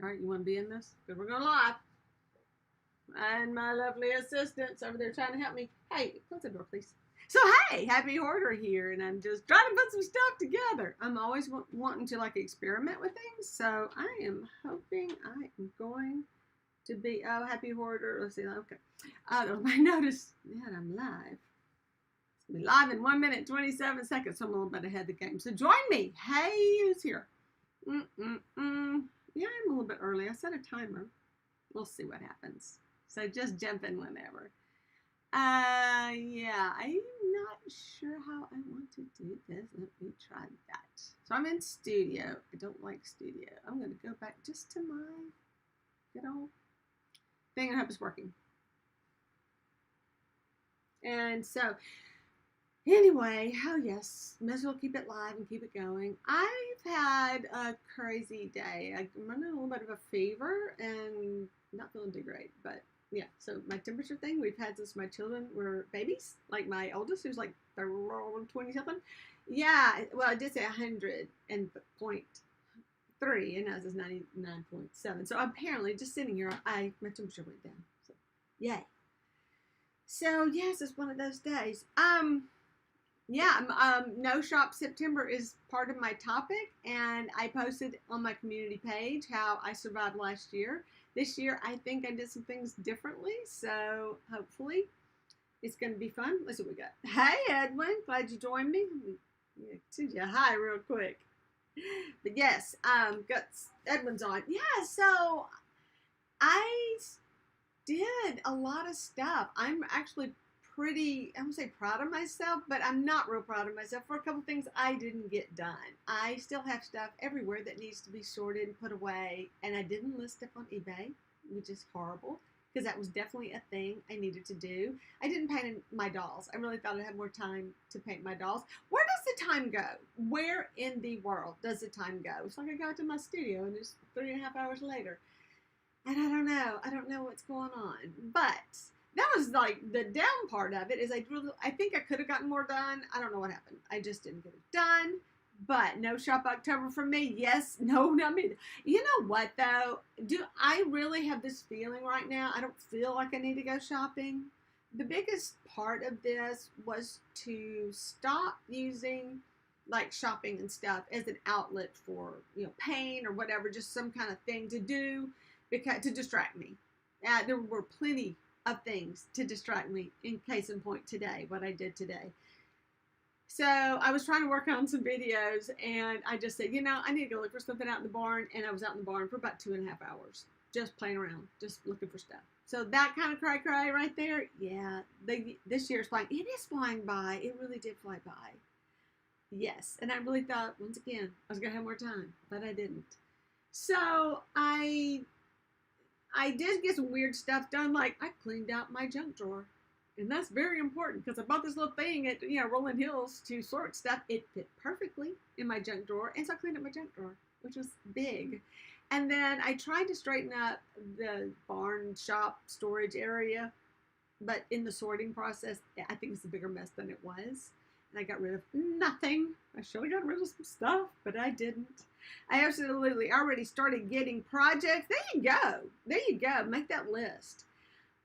All right, you want to be in this? Because we're going live. And my lovely assistant's over there trying to help me. Hey, close the door, please. So, hey, happy Hoarder here, and I'm just trying to put some stuff together. I'm always wanting to like experiment with things, so I am hoping I am going to be. Oh, happy Hoarder. Let's see. Okay. I notice that I'm live. It's gonna be live in 1 minute 27 seconds. So I'm a little bit ahead of the game. So join me. Hey, who's here? Yeah, I'm a little bit early. I set a timer. We'll see what happens. So just jump in whenever. Yeah, I'm not sure how I want to do this. Let me try that. So I'm in studio. I don't like studio. I'm going to go back just to my good old thing. I hope it's working. And so, anyway, oh yes, might as well keep it live and keep it going. I've had a crazy day. I'm running a little bit of a fever and not feeling too great, but yeah, so my temperature thing we've had since my children were babies, like my oldest who's like 20 something. Yeah, well, I did say 100.3 and now it's 99.7. So apparently, just sitting here, my temperature went down. So yay. So yes, it's one of those days. Yeah, No Shop September is part of my topic, and I posted on my community page how I survived last year. This year, I think I did some things differently, so hopefully it's going to be fun. Let's see what we got. Hey, Edwin, glad you joined me. To you hi real quick. But yes, got Edwin's on. Yeah, so I did a lot of stuff. I'm actually pretty, I won't say proud of myself, but I'm not real proud of myself for a couple things I didn't get done. I still have stuff everywhere that needs to be sorted and put away, and I didn't list stuff on eBay, which is horrible, because that was definitely a thing I needed to do. I didn't paint my dolls. I really thought I'd have more time to paint my dolls. Where does the time go? Where in the world does the time go? It's like I got to my studio, and it's 3.5 hours later. And I don't know. I don't know what's going on. But that was like the down part of it is I think I could have gotten more done. I don't know what happened. I just didn't get it done. But no shop October for me. Yes, no, not me. You know what though? Do I really have this feeling right now? I don't feel like I need to go shopping. The biggest part of this was to stop using like shopping and stuff as an outlet for, pain or whatever, just some kind of thing to do because to distract me. There were plenty of things to distract me. In case in point today, what I did today. So I was trying to work on some videos, and I just said, I need to go look for something out in the barn, and I was out in the barn for about 2.5 hours, just playing around, just looking for stuff. So that kind of cry right there, yeah. This year's flying. It is flying by. It really did fly by. Yes, and I really thought once again I was gonna have more time, but I didn't. So I did get some weird stuff done, like I cleaned out my junk drawer. And that's very important because I bought this little thing at, Rolling Hills to sort stuff. It fit perfectly in my junk drawer. And so I cleaned up my junk drawer, which was big. And then I tried to straighten up the barn shop storage area. But in the sorting process, I think it's a bigger mess than it was. And I got rid of nothing. I should have gotten rid of some stuff, but I didn't. I absolutely already started getting projects. There you go. There you go. Make that list.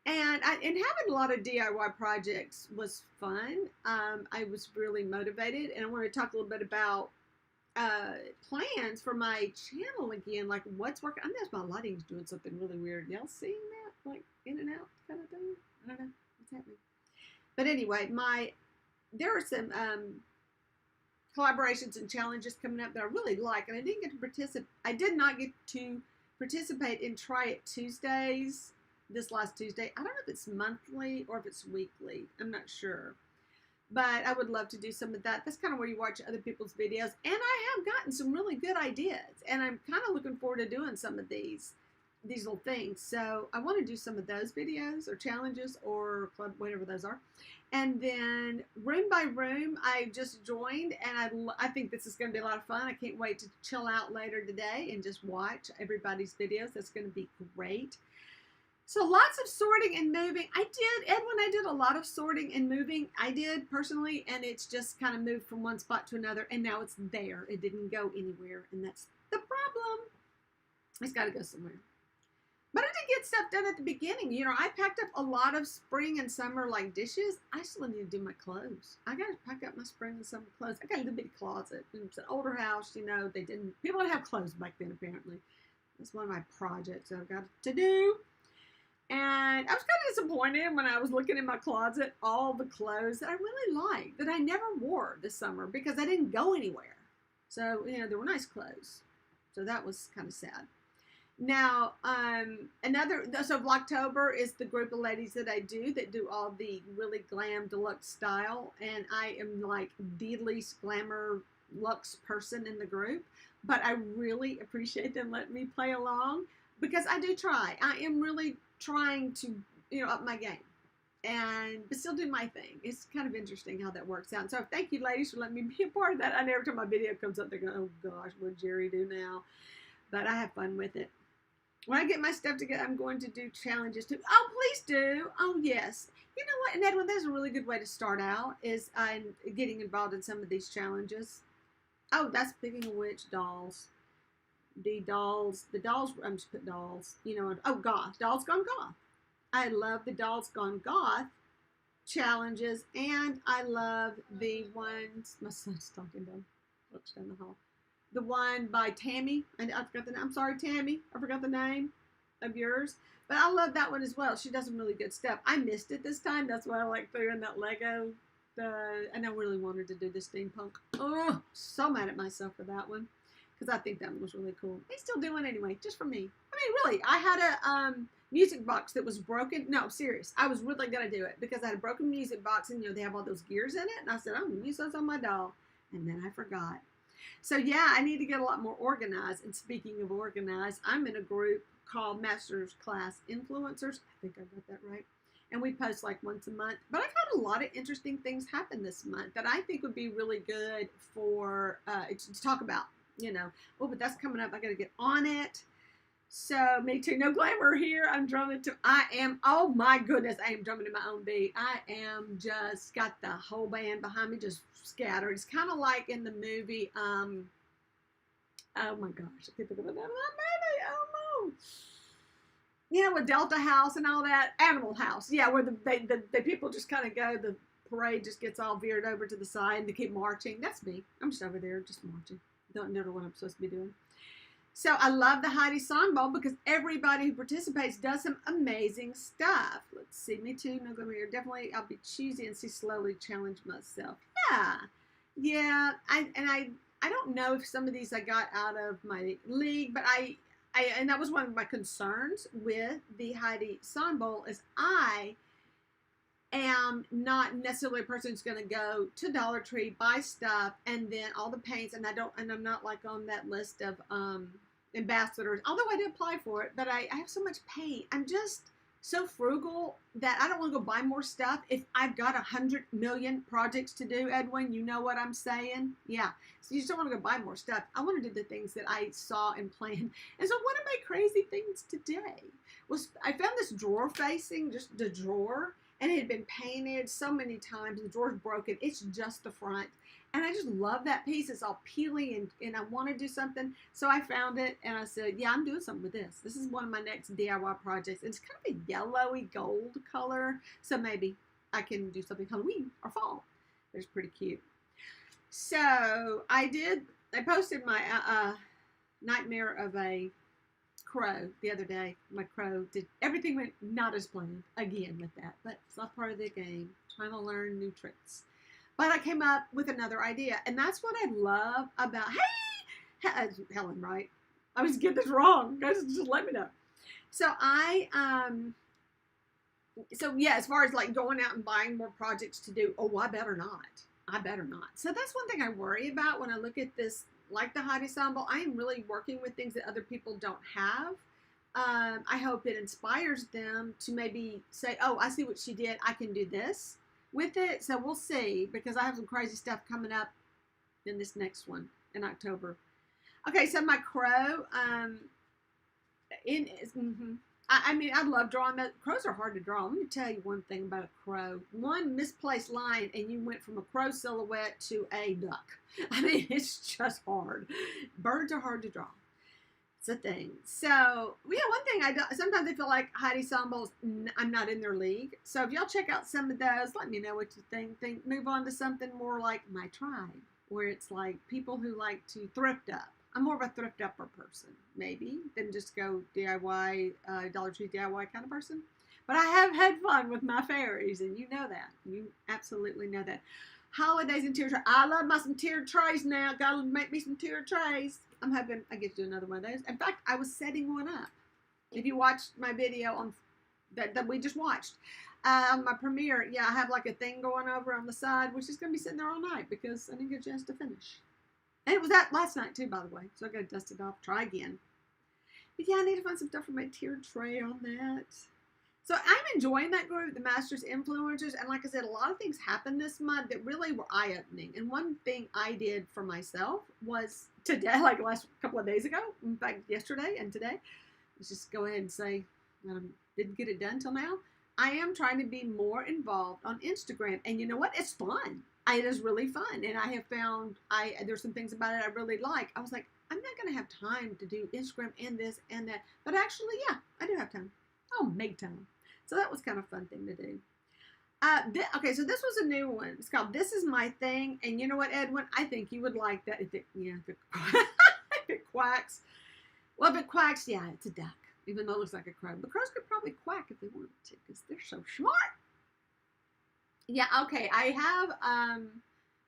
And having a lot of DIY projects was fun. I was really motivated, and I want to talk a little bit about plans for my channel again, like what's working. I know my lighting's doing something really weird. Y'all seeing that, like in and out kind of thing? I don't know what's happening. But anyway, there are some collaborations and challenges coming up that I really like, and I didn't get to participate. I did not get to participate in Try It Tuesdays this last Tuesday. I don't know if it's monthly or if it's weekly. I'm not sure. But I would love to do some of that. That's kind of where you watch other people's videos. And I have gotten some really good ideas. And I'm kind of looking forward to doing some of these little things. So I want to do some of those videos or challenges or club, whatever those are. And then room by room, I just joined. And I think this is going to be a lot of fun. I can't wait to chill out later today and just watch everybody's videos. That's going to be great. So lots of sorting and moving. Edwin, I did a lot of sorting and moving. I did personally, and it's just kind of moved from one spot to another, and now it's there. It didn't go anywhere, and that's the problem. It's got to go somewhere. But I did get stuff done at the beginning. You know, I packed up a lot of spring and summer like dishes. I still need to do my clothes. I got to pack up my spring and summer clothes. I got a little bitty closet. It's an older house, you know. People didn't have clothes back then apparently. That's one of my projects I've got to do. And I was kind of disappointed when I was looking in my closet, all the clothes that I really liked that I never wore this summer because I didn't go anywhere. So, you know, they were nice clothes. So that was kind of sad. Now, so Vlogtober is the group of ladies that I do that do all the really glam deluxe style. And I am like the least glamour luxe person in the group. But I really appreciate them letting me play along because I do try. I am really trying to, you know, up my game but still do my thing. It's kind of interesting how that works out. So thank you, ladies, for letting me be a part of that. I know every time my video comes up, they're going, oh gosh, what did Jerry do now? But I have fun with it. When I get my stuff together, I'm going to do challenges too. Oh, please do. Oh, yes. You know what? And Edwin, that's a really good way to start out is getting involved in some of these challenges. Oh, that's speaking of which, dolls. The dolls, I'm just put dolls, you know, oh, goth, Dolls Gone Goth. I love the Dolls Gone Goth challenges, and I love the ones, my son's talking down the hall. The one by Tammy, and I forgot the name. I'm sorry, Tammy, I forgot the name of yours, but I love that one as well. She does some really good stuff. I missed it this time. That's why I like threw in that Lego. And I really wanted to do the steampunk. Oh, so mad at myself for that one because I think that one was really cool. They still do it anyway, just for me. I mean, really, I had a music box that was broken. No, serious. I was really gonna do it because I had a broken music box, and you know they have all those gears in it, and I said I'm gonna use those on my doll, and then I forgot. So yeah, I need to get a lot more organized. And speaking of organized, I'm in a group called Masters Class Influencers. I think I got that right. And we post like once a month. But I've had a lot of interesting things happen this month that I think would be really good for to talk about. You know, oh, but that's coming up. I got to get on it. So me too. No glamour here. I'm drumming to. Oh my goodness, I am drumming to my own beat. I am just got the whole band behind me, just scattered. It's kind of like in the movie. Oh my gosh, I can't think of the name of that movie. Oh no. You know, with Delta House and all that, Animal House. Yeah, where the people just kind of go. The parade just gets all veered over to the side and they keep marching. That's me. I'm just over there, just marching. Don't know what I'm supposed to be doing. So I love the Heidi Songbowl because everybody who participates does some amazing stuff. Let's see, me too. No glamour here. Definitely, I'll be choosy and see slowly challenge myself. Yeah. I don't know if some of these I got out of my league, but and that was one of my concerns with the Heidi Songbowl is I am not necessarily a person who's going to go to Dollar Tree, buy stuff, and then all the paints, and I'm not like on that list of ambassadors, although I did apply for it, but I have so much paint. I'm just so frugal that I don't want to go buy more stuff if I've got 100 million projects to do, Edwin. You know what I'm saying? Yeah. So you just don't want to go buy more stuff. I want to do the things that I saw and planned. And so one of my crazy things today was I found this drawer facing, just the drawer, and it had been painted so many times. The drawer's broken. It's just the front. And I just love that piece. It's all peeling, and I want to do something. So I found it, and I said, yeah, I'm doing something with this. This is one of my next DIY projects. It's kind of a yellowy gold color. So maybe I can do something Halloween or fall. It's pretty cute. So I posted my nightmare of a crow the other day. My crow everything went not as planned again with that, but it's not part of the game. Trying to learn new tricks. But I came up with another idea, and that's what I love about, Helen, right? I was getting this wrong. Guys, just let me know. So yeah, as far as like going out and buying more projects to do, I better not. So that's one thing I worry about when I look at this, like the Heidi Songbowl. I am really working with things that other people don't have. I hope it inspires them to maybe say, oh, I see what she did. I can do this with it. So we'll see, because I have some crazy stuff coming up in this next one in October. Okay, so my crow, I mean, I love drawing. Crows are hard to draw. Let me tell you one thing about a crow. One misplaced line, and you went from a crow silhouette to a duck. I mean, it's just hard. Birds are hard to draw. a thing. So, yeah, one thing I do, sometimes I feel like Heidi Samble's, I'm not in their league. So if y'all check out some of those, let me know what you think. Move on to something more like My Tribe, where it's like people who like to thrift up. I'm more of a thrift upper person, maybe, than just go DIY, Dollar Tree DIY kind of person. But I have had fun with my fairies, and you know that. You absolutely know that. Holidays and tier trays. I love my some tiered trays now. Gotta make me some tiered trays. I'm hoping I get to do another one of those. In fact, I was setting one up. If you watched my video on that we just watched on my premiere, yeah, I have like a thing going over on the side, which is going to be sitting there all night because I didn't get a chance to finish. And it was that last night too, by the way. So I got to dust it off, try again. But yeah, I need to find some stuff for my tiered tray on that. So I'm enjoying that group, the Masters Influencers. And like I said, a lot of things happened this month that really were eye-opening. And one thing I did for myself was today, like last couple of days ago, in fact, yesterday and today, let's just go ahead and say, didn't get it done till now. I am trying to be more involved on Instagram. And you know what? It's fun. It is really fun. And I have found, there's some things about it I really like. I was like, I'm not going to have time to do Instagram and this and that. But actually, yeah, I do have time. I'll make time. So that was kind of a fun thing to do. Okay, so this was a new one. It's called This Is My Thing. And you know what, Edwin? I think you would like that. If it quacks. Well, if it quacks, yeah, it's a duck. Even though it looks like a crow. But crows could probably quack if they wanted to because they're so smart. Yeah, okay. I have,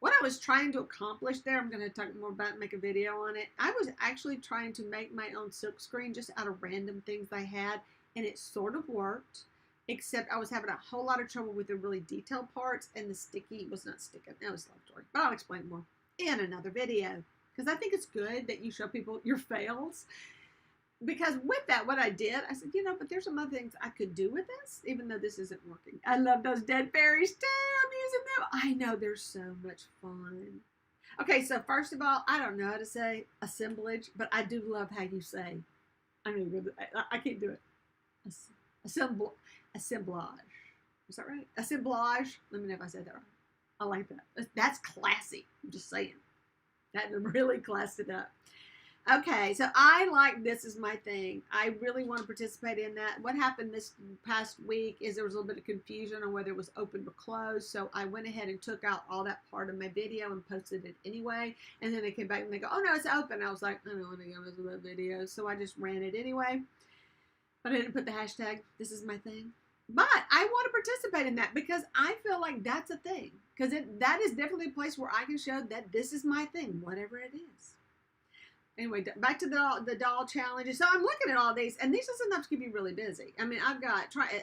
what I was trying to accomplish there, I'm going to talk more about and make a video on it. I was actually trying to make my own silk screen just out of random things I had. And it sort of worked. Except I was having a whole lot of trouble with the really detailed parts, and the sticky was not sticking. That was a long story, but I'll explain more in another video because I think it's good that you show people your fails. Because with that, what I did, I said, but there's some other things I could do with this, even though this isn't working. I love those dead fairies too. I'm using them. I know they're so much fun. Okay, so first of all, I don't know how to say assemblage, but I do love how you say. I can't do it. Assemblage. Is that right? Assemblage. Let me know if I said that right. I like that. That's classy. I'm just saying. That really classed it up. Okay, so I like This Is My Thing. I really want to participate in that. What happened this past week is there was a little bit of confusion on whether it was open or closed. So I went ahead and took out all that part of my video and posted it anyway. And then they came back and they go, oh no, it's open. I was like, I don't want to go into that video. So I just ran it anyway. But I didn't put the hashtag, This Is My Thing. But I want to participate in that because I feel like that's a thing. Because that is definitely a place where I can show that this is my thing, whatever it is. Anyway, back to the doll challenges. So I'm looking at all these, and these are sometimes keep you really busy. I mean, I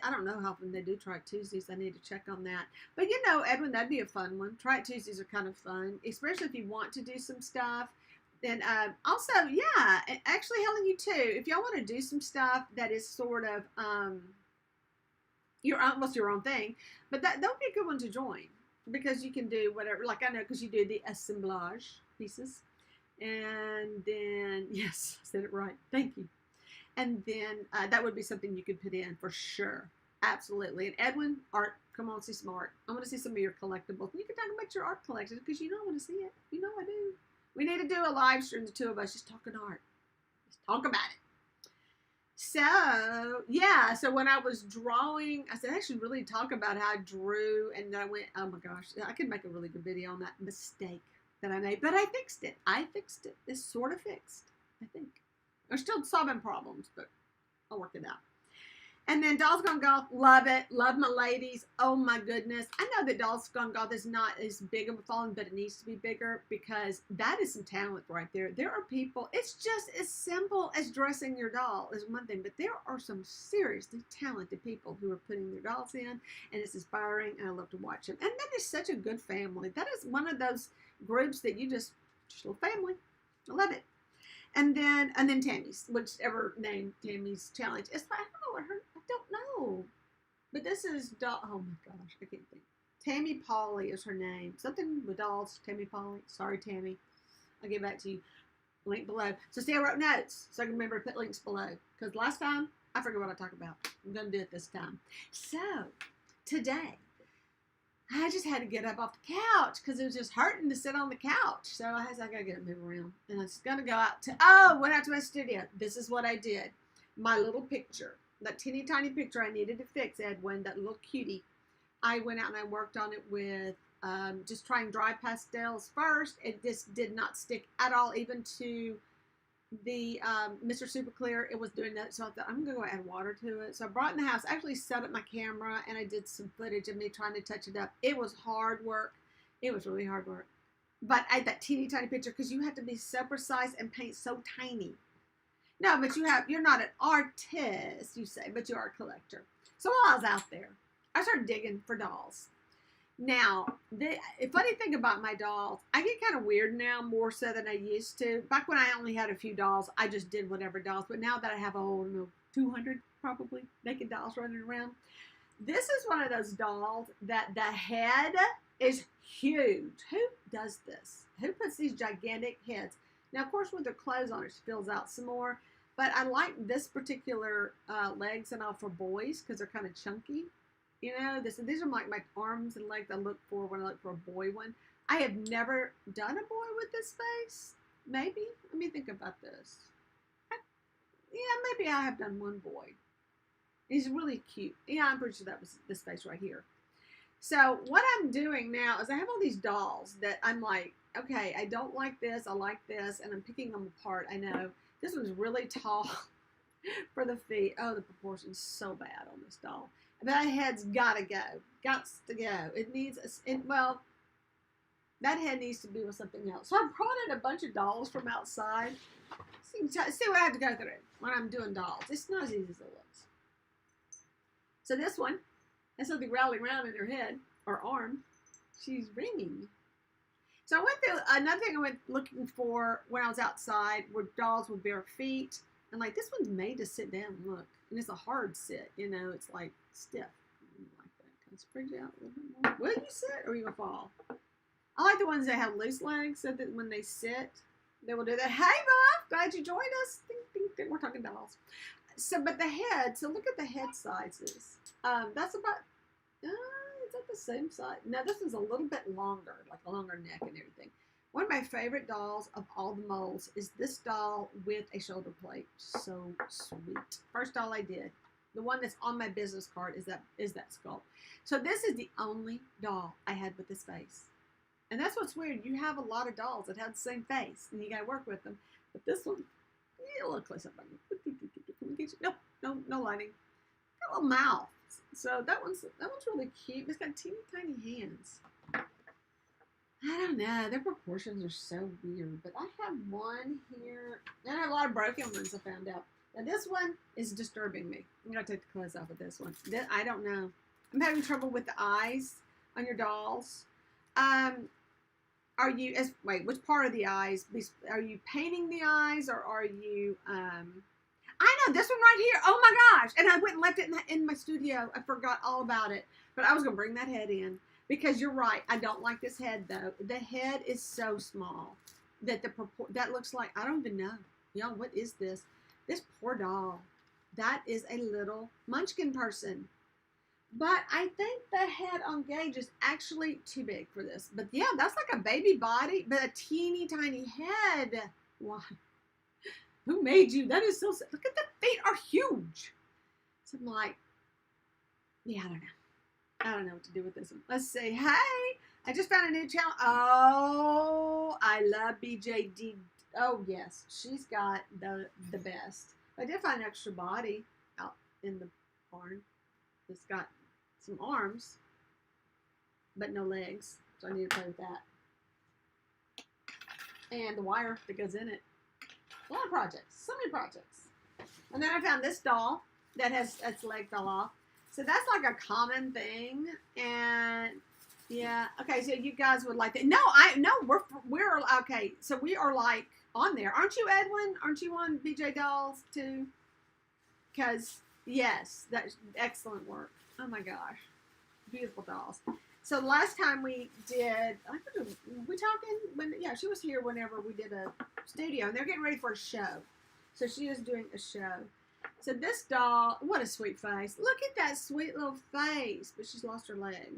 don't know how often they do Try It Tuesdays. I need to check on that. But Edwin, that'd be a fun one. Try It Tuesdays are kind of fun, especially if you want to do some stuff. Then also, yeah, actually, Helen, you too. If y'all want to do some stuff that is sort of almost your own thing, but that would be a good one to join because you can do whatever. Like I know because you do the assemblage pieces, and then yes, I said it right. Thank you. And then that would be something you could put in for sure, absolutely. And Edwin, art. Come on, see some art. I want to see some of your collectibles. You can talk about your art collection because I want to see it. I do. We need to do a live stream, the two of us, just talking art. Just talk about it. So, yeah. So when I was drawing, I said I should really talk about how I drew. And then I went, oh my gosh, I could make a really good video on that mistake that I made. But I fixed it. It's sort of fixed, I think. There's still solving problems, but I'll work it out. And then Dolls Gone Golf, love it. Love my ladies. Oh my goodness. I know that Dolls Gone Golf is not as big of a following, but it needs to be bigger because that is some talent right there. There are people, it's just as simple as dressing your doll is one thing, but there are some seriously talented people who are putting their dolls in, and it's inspiring, and I love to watch them. And that is such a good family. That is one of those groups that you just a little family. I love it. And then Tammy's, whichever name Tammy's challenge. I don't know what I don't know. But this is, oh my gosh, I can't think. Tammy Polly is her name. Something with dolls, Tammy Polly. Sorry, Tammy. I'll get back to you. Link below. So see, I wrote notes so I can remember to put links below. Because last time, I forgot what I talked about. I'm going to do it this time. So, today, I just had to get up off the couch because it was just hurting to sit on the couch. So I was like, I gotta get up and move around. And I was gonna go out to, went out to my studio. This is what I did. My little picture, that teeny tiny picture I needed to fix, Edwin, that little cutie. I went out and I worked on it with just trying dry pastels first. It just did not stick at all, even to the Mr. Super Clear. It was doing that, so I thought, I'm going to go add water to it. So I brought it in the house, actually set up my camera, and I did some footage of me trying to touch it up. It was hard work. It was really hard work. But I had that teeny tiny picture, because you have to be so precise and paint so tiny. No, but you're not an artist, you say, but you are a collector. So while I was out there, I started digging for dolls. Now, the funny thing about my dolls, I get kind of weird now, more so than I used to. Back when I only had a few dolls, I just did whatever dolls. But now that I have, 200 probably naked dolls running around. This is one of those dolls that the head is huge. Who does this? Who puts these gigantic heads? Now, of course, with their clothes on, it fills out some more. But I like this particular legs and all for boys because they're kind of chunky. You know, these are like my arms and legs I look for when I look for a boy one. I have never done a boy with this face. Maybe. Let me think about this. Maybe I have done one boy. He's really cute. Yeah, I'm pretty sure that was this face right here. So what I'm doing now is I have all these dolls that I'm like, okay, I don't like this. I like this. And I'm picking them apart. I know. This one's really tall for the feet. Oh, the proportion's so bad on this doll. That head's gotta go. Gots to go. It needs, that head needs to be with something else. So I brought in a bunch of dolls from outside. See what I have to go through when I'm doing dolls. It's not as easy as it looks. So this one has something rattling around in her head or arm. She's ringing. So I went through, another thing I went looking for when I was outside were dolls with bare feet. And like, this one's made to sit down, look. And it's a hard sit, you know, it's like stiff. Like that. Can I spread you out a little bit more? Will you sit or are you going to fall? I like the ones that have loose legs so that when they sit, they will do that. Hey, Bob, glad you joined us. Ding, ding, ding. We're talking dolls. So, but the head, so look at the head sizes. That's about, is that the same size? No, this is a little bit longer, like a longer neck and everything. One of my favorite dolls of all the molds is this doll with a shoulder plate. So sweet. First doll I did. The one that's on my business card is that sculpt. So this is the only doll I had with this face. And that's what's weird. You have a lot of dolls that have the same face, and you got to work with them. But this one, a little close up on you. No lighting. Got a little mouth. So that one's really cute. It's got teeny tiny hands. I don't know. Their proportions are so weird. But I have one here. And I have a lot of broken ones I found out. Now this one is disturbing me. I'm going to take the clothes off of this one. I don't know. I'm having trouble with the eyes on your dolls. Which part of the eyes? Are you painting the eyes or are you, I know this one right here. Oh my gosh. And I went and left it in my studio. I forgot all about it. But I was going to bring that head in. Because you're right, I don't like this head though. The head is so small that that looks like, I don't even know. Y'all, what is this? This poor doll. That is a little munchkin person. But I think the head on Gage is actually too big for this. But yeah, that's like a baby body, but a teeny tiny head. Why? Who made you? That is so sad. Look at the feet are huge. So I'm like, yeah, I don't know what to do with this one. Let's see. Hey, I just found a new channel. Oh, I love BJD. Oh, yes. She's got the best. I did find an extra body out in the barn. It's got some arms, but no legs. So I need to play with that. And the wire that goes in it. A lot of projects. So many projects. And then I found this doll that has its leg fell off. So that's like a common thing, and yeah, okay. So you guys would like that? No, we're okay. So we are like on there, aren't you, Edwin? Aren't you on BJ Dolls too? Because yes, that's excellent work. Oh my gosh, beautiful dolls. So last time we did, we talking? Yeah, she was here whenever we did a studio, and they're getting ready for a show. So she is doing a show. So this doll, what a sweet face. Look at that sweet little face. But she's lost her leg.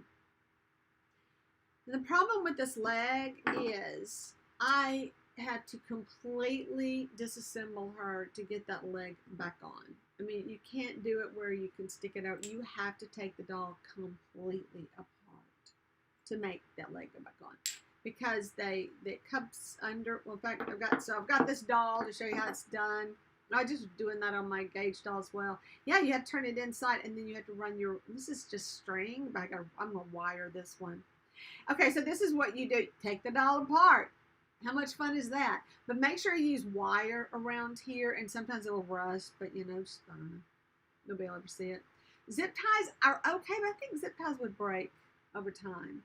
The problem with this leg is I had to completely disassemble her to get that leg back on. I mean, you can't do it where you can stick it out. You have to take the doll completely apart to make that leg go back on, because it cups under. Well, in fact, I've got this doll to show you how it's done. I was just doing that on my gauge doll as well. Yeah, you have to turn it inside, and then you have to run this is just string, but I'm gonna wire this one. Okay, so this is what you do. Take the doll apart. How much fun is that? But make sure you use wire around here, and sometimes it'll rust, but just, I don't know. Nobody will ever see it. Zip ties are okay, but I think zip ties would break over time.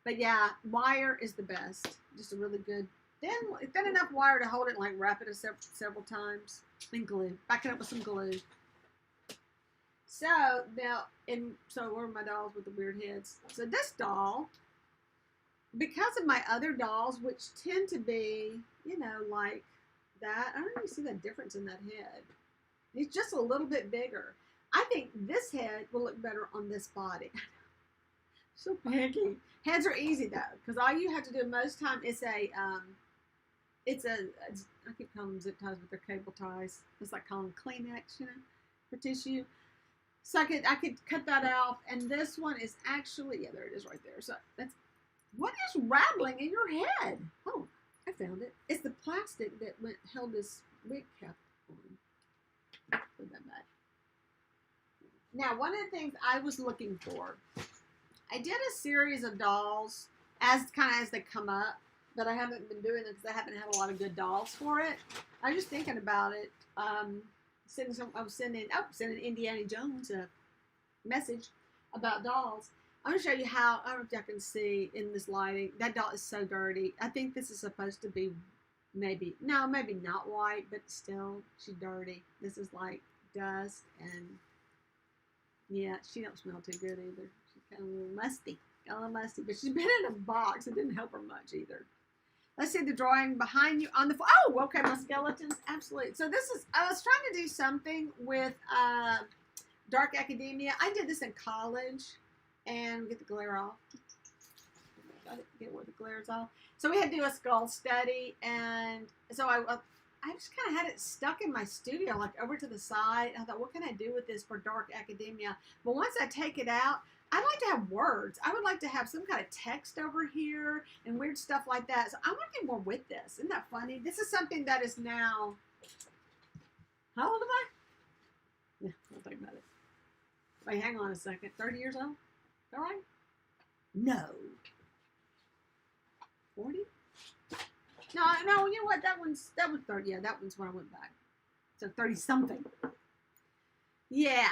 But yeah, wire is the best. Just a really good, thin enough wire to hold it and like wrap it several times. And glue. Back it up with some glue. So now, so where are my dolls with the weird heads? So this doll, because of my other dolls, which tend to be, like that. I don't even see that difference in that head. He's just a little bit bigger. I think this head will look better on this body. So picky. Heads are easy though, because all you have to do most time is I keep calling them zip ties, but they're cable ties. It's like calling them Kleenex, for tissue. So I could cut that out, and this one is actually, yeah, there it is right there. So what is rattling in your head? Oh, I found it. It's the plastic that held this wig cap on. Put that back. Now, one of the things I was looking for, I did a series of dolls as they come up, but I haven't been doing them because I haven't had a lot of good dolls for it. I was just thinking about it. I was sending Indiana Jones a message about dolls. I'm going to show you how, I don't know if y'all can see in this lighting, that doll is so dirty. I think this is supposed to be maybe not white, but still, she's dirty. This is like dust, and yeah, she don't smell too good either. She's kind of a little musty, but she's been in a box. It didn't help her much either. Let's see the drawing behind you on the, oh, okay, my skeletons, absolutely. So I was trying to do something with dark academia. I did this in college, and get the glare off. Get where the glare's off. So we had to do a skull study, and so I just kind of had it stuck in my studio, like over to the side. I thought, what can I do with this for dark academia? But once I take it out, I'd like to have words. I would like to have some kind of text over here and weird stuff like that. So I want to do more with this. Isn't that funny? This is something that is now, how old am I? Yeah, I'll think about it. Wait, hang on a second. 30 years old? All right? No. 40? No, you know what? That was 30. Yeah, that one's when I went back. So 30 something. Yeah,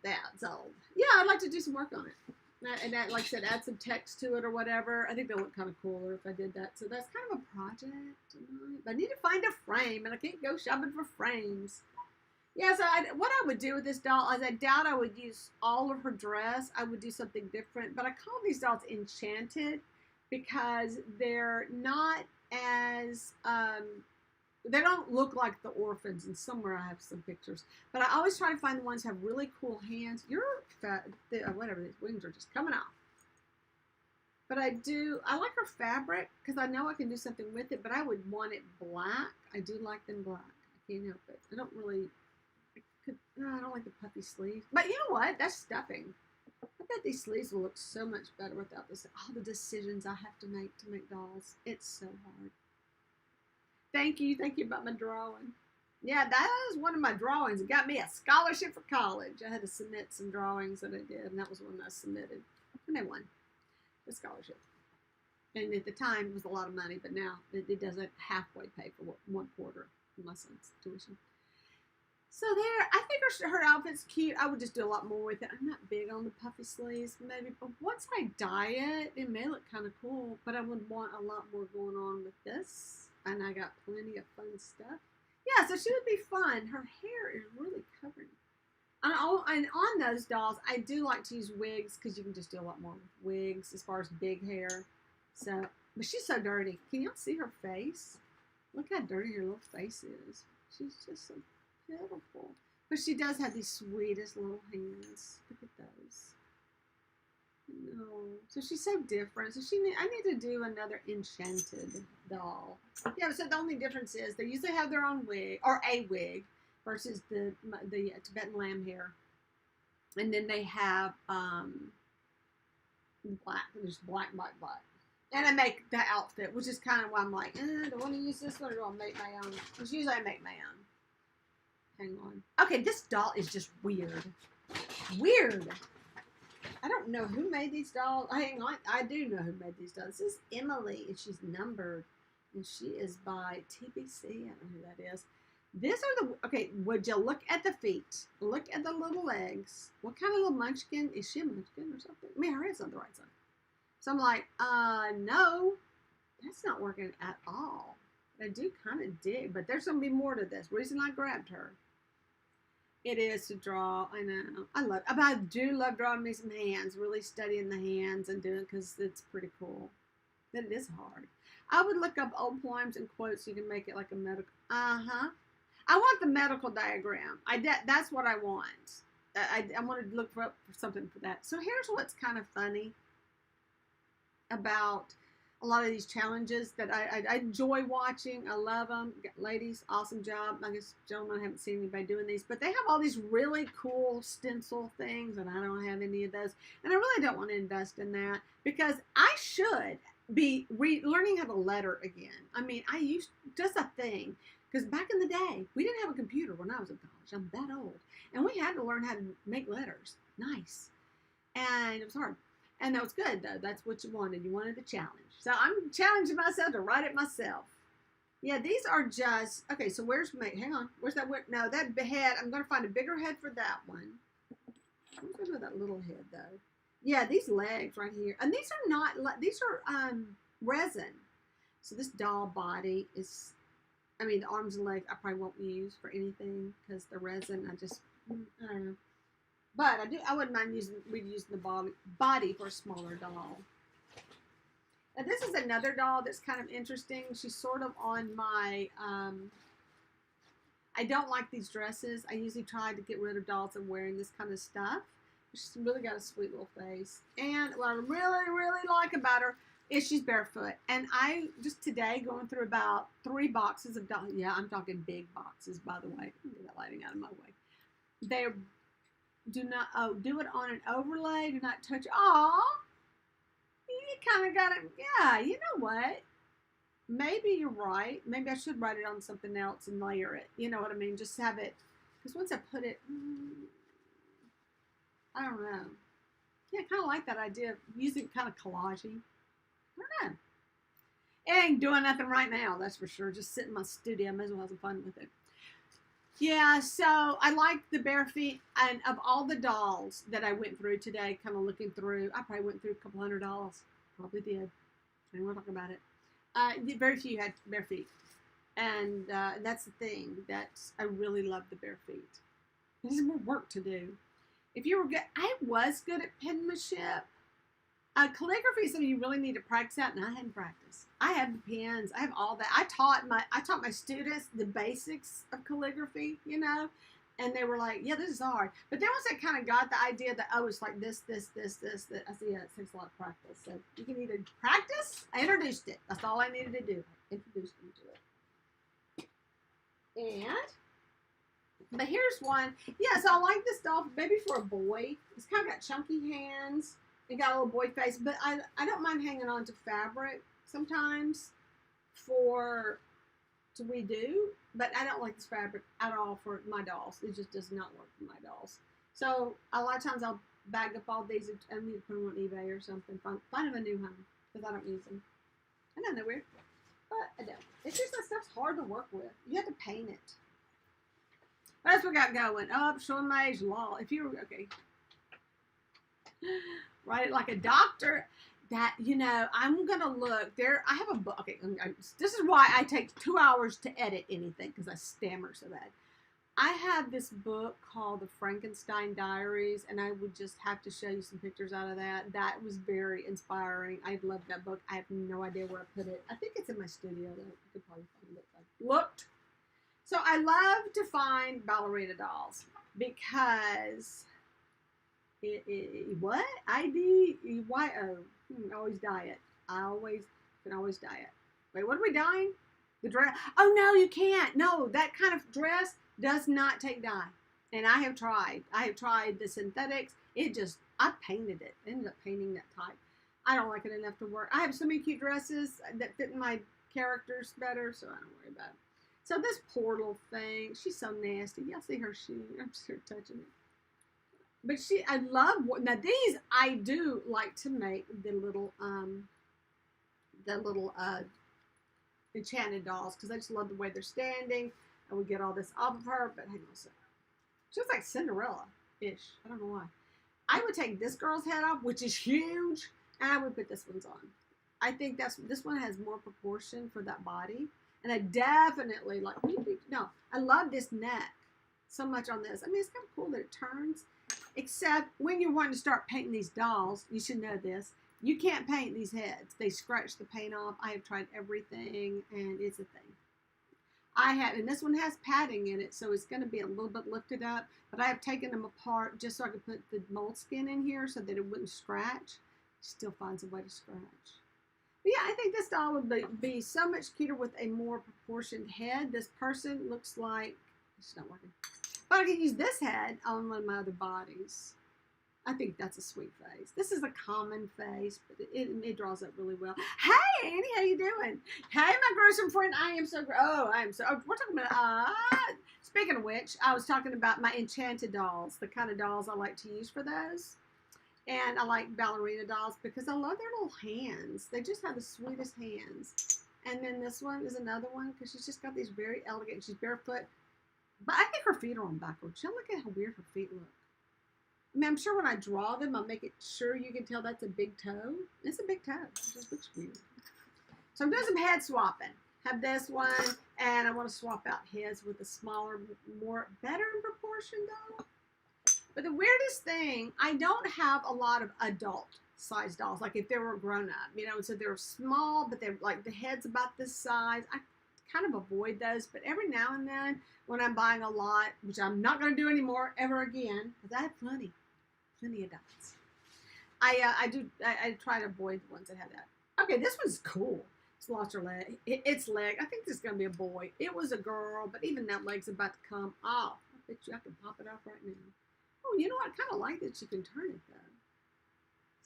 that's old. Yeah, I'd like to do some work on it. And that, like I said, add some text to it or whatever. I think they'll look kind of cooler if I did that. So that's kind of a project. But I need to find a frame, and I can't go shopping for frames. Yeah, so what I would do with this doll is I doubt I would use all of her dress. I would do something different. But I call these dolls enchanted because they're not as, they don't look like the orphans. And somewhere I have some pictures. But I always try to find the ones that have really cool hands. Whatever, these wings are just coming off. But I like her fabric because I know I can do something with it. But I would want it black. I do like them black. I can't help it. I don't like the puffy sleeves. But you know what? That's stuffing. I bet these sleeves will look so much better without this. All the decisions I have to make dolls. It's so hard. Thank you about my drawing. Yeah, that was one of my drawings. It got me a scholarship for college. I had to submit some drawings that I did, and that was one I submitted. And I won the scholarship. And at the time, it was a lot of money, but now it doesn't halfway pay for 1/4 of my son's tuition. So there, I think her outfit's cute. I would just do a lot more with it. I'm not big on the puffy sleeves, maybe, but once I dye it, it may look kind of cool, but I would want a lot more going on with this, and I got plenty of fun stuff. Yeah, so she would be fun. Her hair is really covering. And on those dolls, I do like to use wigs, because you can just do a lot more with wigs as far as big hair. So, but she's so dirty. Can y'all see her face? Look how dirty her little face is. She's just so beautiful. But she does have these sweetest little hands. Look at those. And Oh, so she's so different. So I need to do another enchanted doll. Yeah, so the only difference is they usually have their own wig or a wig versus the Tibetan lamb hair, and then they have black. There's black. And I make the outfit, which is kind of why I'm like, do I want to use this one or do I make my own? Because usually I make my own. Hang on. Okay, this doll is just weird. Weird. I don't know who made these dolls. Hang on. I do know who made these dolls. This is Emily, and she's numbered. And she is by TBC. I don't know who that is. These are the, okay, would you look at the feet? Look at the little legs. What kind of little munchkin? Is she a munchkin or something? I mean, her head's on the right side. So I'm like, no, that's not working at all. I do kind of dig, but there's going to be more to this. Reason I grabbed her. It is to draw. I know. But I do love drawing me some hands, really studying the hands and doing it because it's pretty cool. But it is hard. I would look up old poems and quotes so you can make it like a medical. I want the medical diagram. That's what I want. I want to look for something for that. So here's what's kind of funny about a lot of these challenges that I enjoy watching. I love them. Ladies, awesome job. I guess, gentlemen, I haven't seen anybody doing these, but they have all these really cool stencil things, and I don't have any of those. And I really don't want to invest in that because I should be learning how to letter again. I mean, I used just a thing because back in the day, we didn't have a computer when I was in college. I'm that old. And we had to learn how to make letters. Nice. And it was hard. And that was good, though. That's what you wanted. You wanted the challenge. So I'm challenging myself to write it myself. Yeah, these are just, okay, so where's hang on. Where's that? No, that head, I'm going to find a bigger head for that one. I'm going to do that little head, though. Yeah, these legs right here. And these are not, these are resin. So this doll body is, I mean, the arms and legs I probably won't use for anything because the resin, I don't know. But I wouldn't mind using the body for a smaller doll. Now this is another doll that's kind of interesting. She's sort of on my, I don't like these dresses. I usually try to get rid of dolls that are wearing this kind of stuff. She's really got a sweet little face. And what I really, really like about her is she's barefoot. And I just today going through about 3 boxes of dolls. Yeah, I'm talking big boxes, by the way. Get that lighting out of my way. They're do it on an overlay. Do not touch. Aw, you kind of got it. Yeah, you know what? Maybe you're right. Maybe I should write it on something else and layer it. You know what I mean? Just have it. Because once I put it, I don't know. Yeah, I kind of like that idea of using kind of collaging. I don't know. It ain't doing nothing right now, that's for sure. Just sitting in my studio. I may as well have some fun with it. Yeah, so I like the bare feet, and of all the dolls that I went through today, kind of looking through, I probably went through a couple hundred dolls. Probably did. I don't want to talk about it. Very few had bare feet, and that's the thing. I really love the bare feet. There's more work to do. If you were good, I was good at penmanship. Calligraphy is something you really need to practice at, and I hadn't practiced. I have the pens. I have all that. I taught my students the basics of calligraphy, you know, and they were like, yeah, this is hard. But then once I kind of got the idea that, oh, it's like this, I said, yeah, it takes a lot of practice. So you can either practice, I introduced it. That's all I needed to do. Introduced them to it. But here's one. Yeah, so I like this doll, maybe for a boy. It's kind of got chunky hands. It got a little boy face, but I don't mind hanging on to fabric sometimes to redo, but I don't like this fabric at all for my dolls. It just does not work for my dolls. So a lot of times I'll bag up all these and need to put them on eBay or something. Find them a new home because I don't use them. I know they're weird, but I don't. It's just that stuff's hard to work with. You have to paint it. That's what we got going. Oh, showing my age law. If you're okay. Write it like a doctor. That, you know, I'm going to look there. I have a book. Okay. This is why I take 2 hours to edit anything because I stammer so bad. I have this book called The Frankenstein Diaries, and I would just have to show you some pictures out of that. That was very inspiring. I loved that book. I have no idea where I put it. I think it's in my studio, though. You could probably find it. I looked. So I love to find ballerina dolls because What? IDYO. Always diet. I always can always diet. Wait, what are we dying? The dress. Oh no, you can't. No, that kind of dress does not take dye. And I have tried. I have tried the synthetics. I painted it. Ended up painting that type. I don't like it enough to work. I have so many cute dresses that fit my characters better, so I don't worry about it. So this poor little thing, she's so nasty. Y'all see her shoe? I'm just here touching it. But I love, now these, I do like to make the little enchanted dolls, because I just love the way they're standing, and we get all this off of her, but hang on a second. She looks like Cinderella-ish. I don't know why. I would take this girl's head off, which is huge, and I would put this one's on. I think this one has more proportion for that body, and I definitely like, no, I love this neck so much on this. I mean, it's kind of cool that it turns, except when you're wanting to start painting these dolls, you should know this. You can't paint these heads. They scratch the paint off. I have tried everything, and it's a thing. And this one has padding in it, so it's going to be a little bit lifted up, but I have taken them apart just so I could put the moleskin in here so that it wouldn't scratch. Still finds a way to scratch. But yeah, I think this doll would be so much cuter with a more proportioned head. This person looks like, it's not working. But I could use this head on one of my other bodies. I think that's a sweet face. This is a common face, but it draws up really well. Hey, Annie, how you doing? Hey, my gruesome friend. We're talking about, speaking of which, I was talking about my enchanted dolls, the kind of dolls I like to use for those. And I like ballerina dolls because I love their little hands. They just have the sweetest hands. And then this one is another one because she's just got these very elegant, she's barefoot. But I think her feet are on backwards. Y'all look at how weird her feet look. I mean, I'm sure when I draw them, I'll make it sure you can tell that's a big toe. It's a big toe. It just looks weird. So I'm doing some head swapping. Have this one, and I want to swap out his with a smaller, better in proportion though. But the weirdest thing, I don't have a lot of adult size dolls. Like if they were grown up, so they're small, but they're like the head's about this size. I kind of avoid those, but every now and then when I'm buying a lot, which I'm not going to do anymore ever again, because I have plenty of dolls. I try to avoid the ones that have that. Okay, this one's cool. It's lost her leg. Its leg. I think this is going to be a boy. It was a girl, but even that leg's about to come off. I bet you I can pop it off right now. Oh, you know what? I kind of like that you can turn it, though.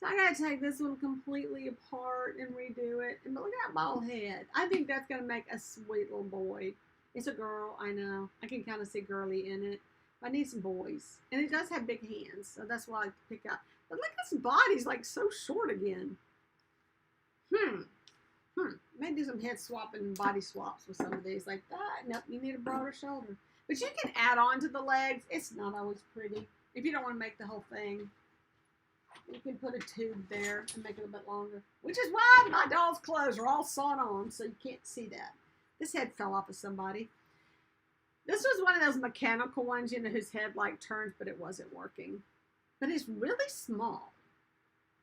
So I got to take this one completely apart and redo it. But look at that bald head. I think that's going to make a sweet little boy. It's a girl, I know. I can kind of see girly in it. I need some boys. And it does have big hands, so that's why I pick up. But look at his body's like so short again. Maybe do some head swapping and body swaps with some of these like that. Nope, you need a broader shoulder. But you can add on to the legs. It's not always pretty. If you don't want to make the whole thing, you can put a tube there and make it a bit longer. Which is why my doll's clothes are all sewn on, so you can't see that. This head fell off of somebody. This was one of those mechanical ones, whose head like turns, but it wasn't working. But it's really small.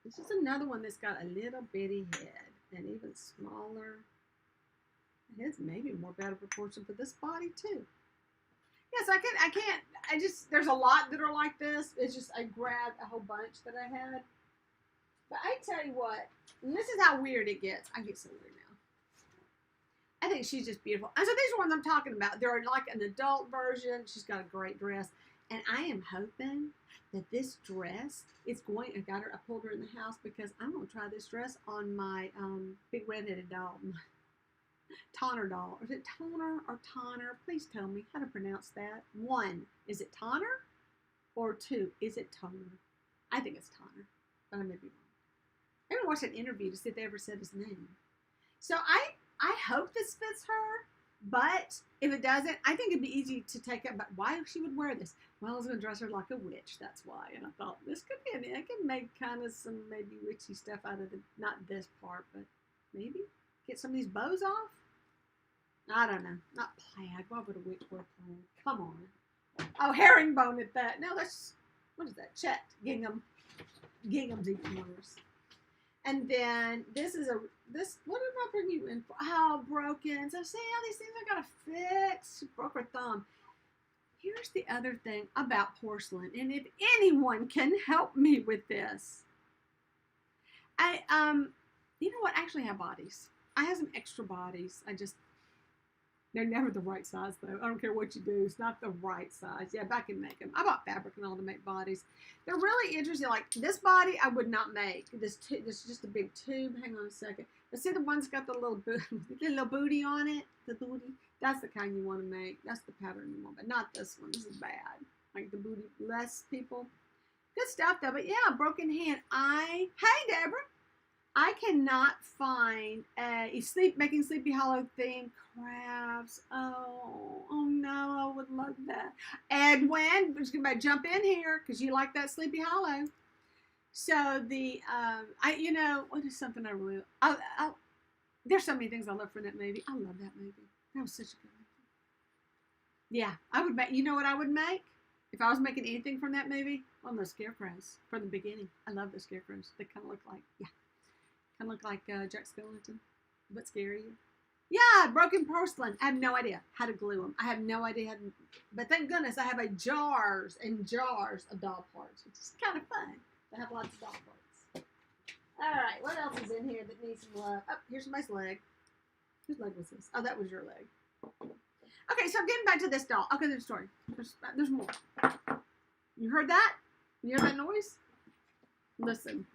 This is another one that's got a little bitty head and even smaller. The head's maybe more better proportion for this body too. Yes, there's a lot that are like this. It's just, I grabbed a whole bunch that I had. But I tell you what, and this is how weird it gets. I get so weird now. I think she's just beautiful. And so these are ones I'm talking about. They're like an adult version. She's got a great dress. And I am hoping that this dress is I pulled her in the house because I'm going to try this dress on my big red-headed doll. Toner doll. Is it toner or toner? Please tell me how to pronounce that. 1, is it toner? Or 2, is it toner? I think it's toner, but I may be wrong. I haven't watched an interview to see if they ever said his name. So I hope this fits her, but if it doesn't, I think it'd be easy to take up. But why she would wear this? Well, I was going to dress her like a witch, that's why. And I thought, this could be I can make kind of some maybe witchy stuff out of not this part, but maybe get some of these bows off. I don't know. Not plaid. Why would a witch wear plaid? Come on. Oh, herringbone at that. No, that's, what is that? Checked. Gingham. Gingham's even worse. And then what did I bring you in for? Oh, broken. So see all these things I got to fix. She broke her thumb. here's the other thing about porcelain, and if anyone can help me with this, you know what? I actually have bodies. I have some extra bodies. They're never the right size though. I don't care what you do. It's not the right size. Yeah, but I can make them. I bought fabric and all to make bodies. They're really interesting. Like this body, I would not make. This is just a big tube. Hang on a second. But see the one's got the little booty on it. The booty. That's the kind you want to make. That's the pattern you want, but not this one. This is bad. Like the booty, less people. Good stuff though. But yeah, broken hand. Hey Deborah. I cannot find making Sleepy Hollow theme crafts. Oh no, I would love that. Edwin, I'm just gonna jump in here because you like that Sleepy Hollow. So what is something I really, there's so many things I love from that movie. I love that movie. That was such a good movie. Yeah, I would make, you know what I would make? If I was making anything from that movie? Well, those scarecrows from the beginning. I love those scarecrows. They kind of look like, Jack Skellington, but scary. Yeah, broken porcelain. I have no idea how to glue them. I have no idea how to, but thank goodness I have jars and jars of doll parts, which is kind of fun. I have lots of doll parts. All right, what else is in here that needs some love? Oh, here's somebody's leg. Whose leg was this? Oh, that was your leg. Okay, so I'm getting back to this doll. Okay, there's a story. There's more. You heard that? You hear that noise? Listen.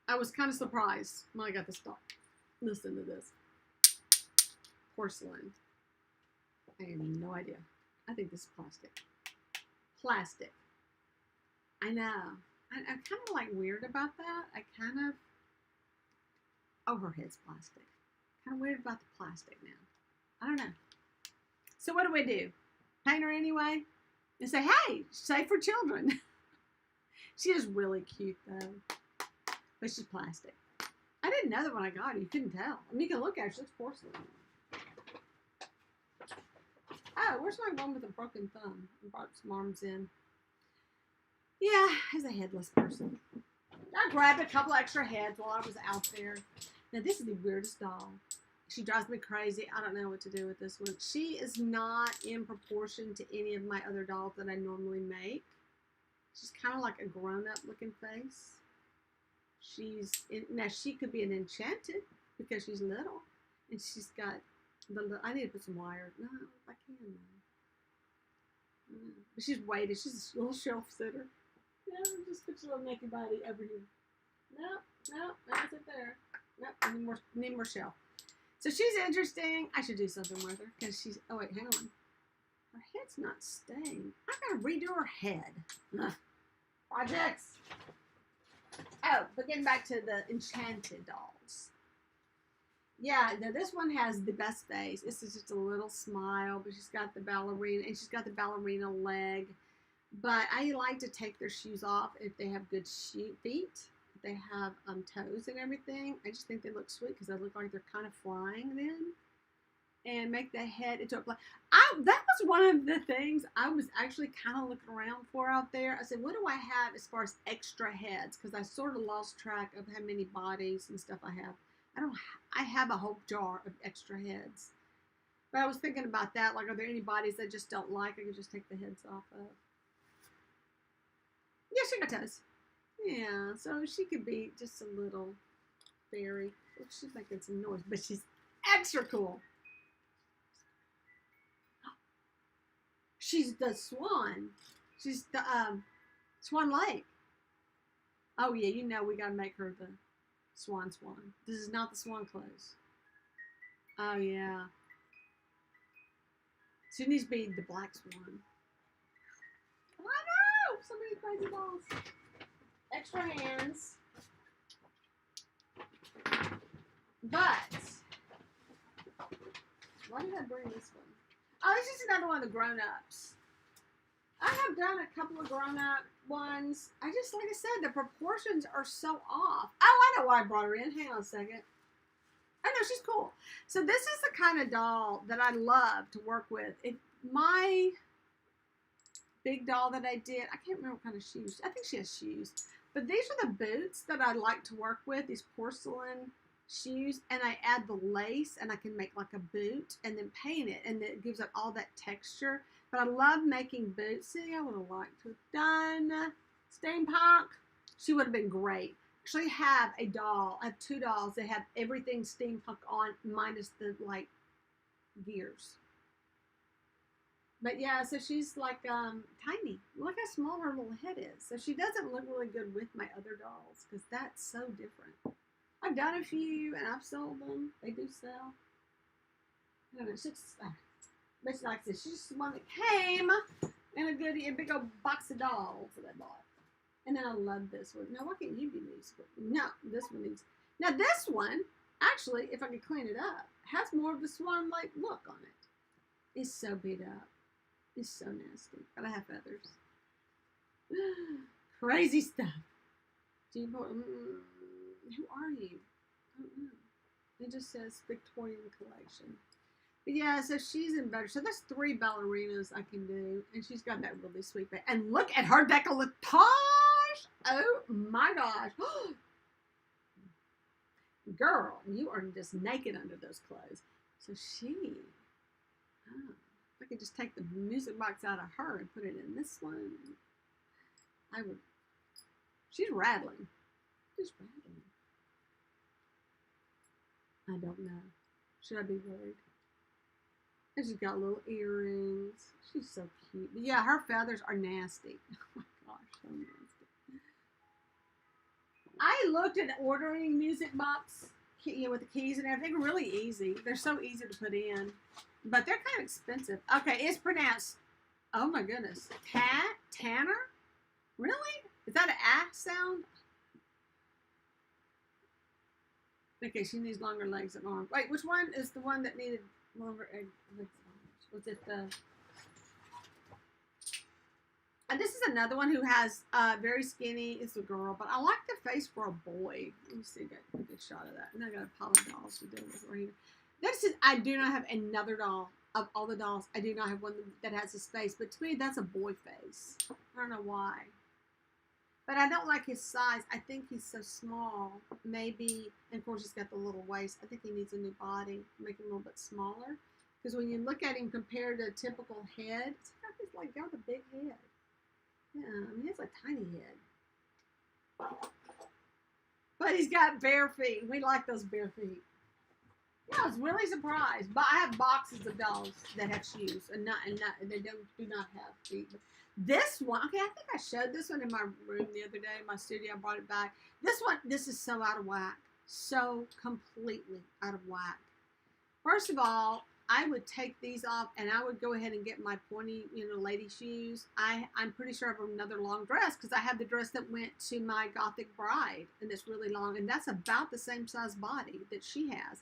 I was kind of surprised when I got this doll. Listen to this. Porcelain. I have no idea. I think this is plastic. Plastic. I know. I'm kind of like weird about that. Her head's plastic. Kind of weird about the plastic now. I don't know. So what do we do? Paint her anyway? And say, hey, safe for children. She is really cute though. But she's plastic. I didn't know that when I got her. You couldn't tell. I mean, you can look at her. She looks porcelain. Oh, where's my one with a broken thumb? I brought some arms in. Yeah, as a headless person. I grabbed a couple extra heads while I was out there. Now, this is the weirdest doll. She drives me crazy. I don't know what to do with this one. She is not in proportion to any of my other dolls that I normally make. She's kind of like a grown-up looking face. Now she could be an enchanted because she's little, and she's got I need to put some wire. No, I can. But she's weighted. She's a little shelf sitter. No, just put your little naked body over here. No, that's it there. Nope, need more shelf. So she's interesting. I should do something with her because she's. Oh wait, hang on. Her head's not staying. I gotta redo her head. Ugh. Projects. Oh, but getting back to the enchanted dolls. Yeah, now this one has the best face. This is just a little smile, but she's got the ballerina, and she's got the ballerina leg. But I like to take their shoes off if they have good feet. If they have toes and everything. I just think they look sweet because they look like they're kind of flying then. And make the head into a play. That was one of the things I was actually kind of looking around for out there. I said, what do I have as far as extra heads? Because I sort of lost track of how many bodies and stuff I have. I have a whole jar of extra heads. But I was thinking about that. Like, are there any bodies I just don't like? I could just take the heads off of. Yeah, she got toes. Yeah, so she could be just a little fairy. She's making some noise, but she's extra cool. She's the swan. She's the Swan Lake. Oh yeah, you know we gotta make her the swan. This is not the swan clothes. Oh yeah. She needs to be the black swan. I know! So many crazy balls. Extra hands. But why did I bring this one? Oh, it's just another one of the grown-ups. I have done a couple of grown-up ones. Like I said, the proportions are so off. Oh, I know why I brought her in. Hang on a second. I know, she's cool. So this is the kind of doll that I love to work with. My big doll that I did, I can't remember what kind of shoes. I think she has shoes. But these are the boots that I like to work with, these porcelain shoes, and I add the lace, and I can make like a boot and then paint it, and it gives it all that texture. But I love making boots. See, I would have liked to have done steampunk. She would have been great. Actually have a doll. I have 2 dolls that have everything steampunk on minus the like gears. But yeah, so she's like tiny. Look how small her little head is. So she doesn't look really good with my other dolls because that's so different. I've done a few and I've sold them. They do sell. I don't know. But like I said, she's just the one that came in a big old box of dolls that I bought. And then I love this one. Now, why can't you be these? No, this one needs. Now, this one, actually, if I could clean it up, has more of the Swan Lake look on it. It's so beat up. It's so nasty. But I have feathers. Crazy stuff. Who are you? I don't know. It just says Victorian collection. But yeah, so she's in better. So there's 3 ballerinas I can do. And she's got that really sweet bag. And look at her décolletage. Oh my gosh. Girl, you are just naked under those clothes. So I could just take the music box out of her and put it in this one. I would. She's rattling. She's rattling. I don't know. Should I be worried? And she's got little earrings. She's so cute. But yeah, her feathers are nasty. Oh my gosh, so nasty. I looked at ordering music box, with the keys and everything. Really easy. They're so easy to put in, but they're kind of expensive. Okay, it's pronounced. Oh my goodness, Tanner. Really? Is that an sound? Okay, she needs longer legs and arms. Wait, which one is the one that needed longer legs and arms? Was it the? And this is another one who has very skinny. It's a girl, but I like the face for a boy. Let me see, get a good shot of that. And I got a pile of dolls to do with right here. This is. I do not have another doll of all the dolls. I do not have one that has his face, but to me, that's a boy face. I don't know why, but I don't like his size. I think he's so small. Maybe, and of course, he's got the little waist. I think he needs a new body, make him a little bit smaller. Because when you look at him compared to a typical head, he's like got a big head. Yeah, I mean, he has a tiny head. But he's got bare feet. We like those bare feet. Yeah, I was really surprised. But I have boxes of dolls that have shoes and they do not have feet. But this one, okay, I think I showed this one in my room the other day, in my studio. I brought it back. This is so out of whack. So completely out of whack. First of all, I would take these off and I would go ahead and get my pointy, lady shoes. I'm pretty sure I have another long dress because I have the dress that went to my Gothic bride and it's really long and that's about the same size body that she has.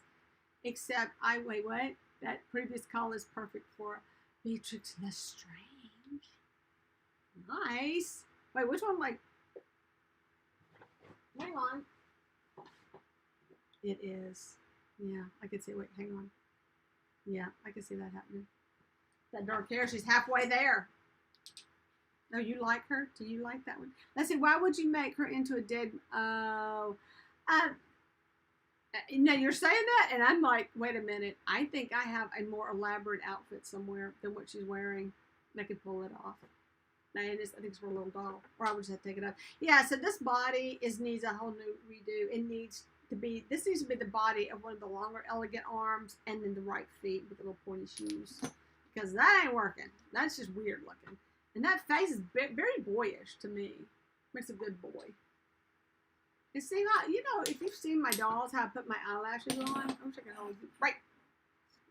Except wait, that previous call is perfect for Beatrix Lestrange. Nice. Wait, which one? Hang on. It is. Yeah, I can see. Wait, hang on. Yeah, I can see that happening. That dark hair, she's halfway there. Oh, you like her? Do you like that one? Let's see, why would you make her into a dead... Oh. Now, you're saying that, and I'm like, wait a minute. I think I have a more elaborate outfit somewhere than what she's wearing. And I could pull it off. I think it's for a little doll. Or I would just have to take it off. Yeah, so this body needs a whole new redo. This needs to be the body of one of the longer, elegant arms and then the right feet with the little pointy shoes. Because that ain't working. That's just weird looking. And that face is very boyish to me. Makes a good boy. And see how, if you've seen my dolls, how I put my eyelashes on. I wish I could hold it. Right.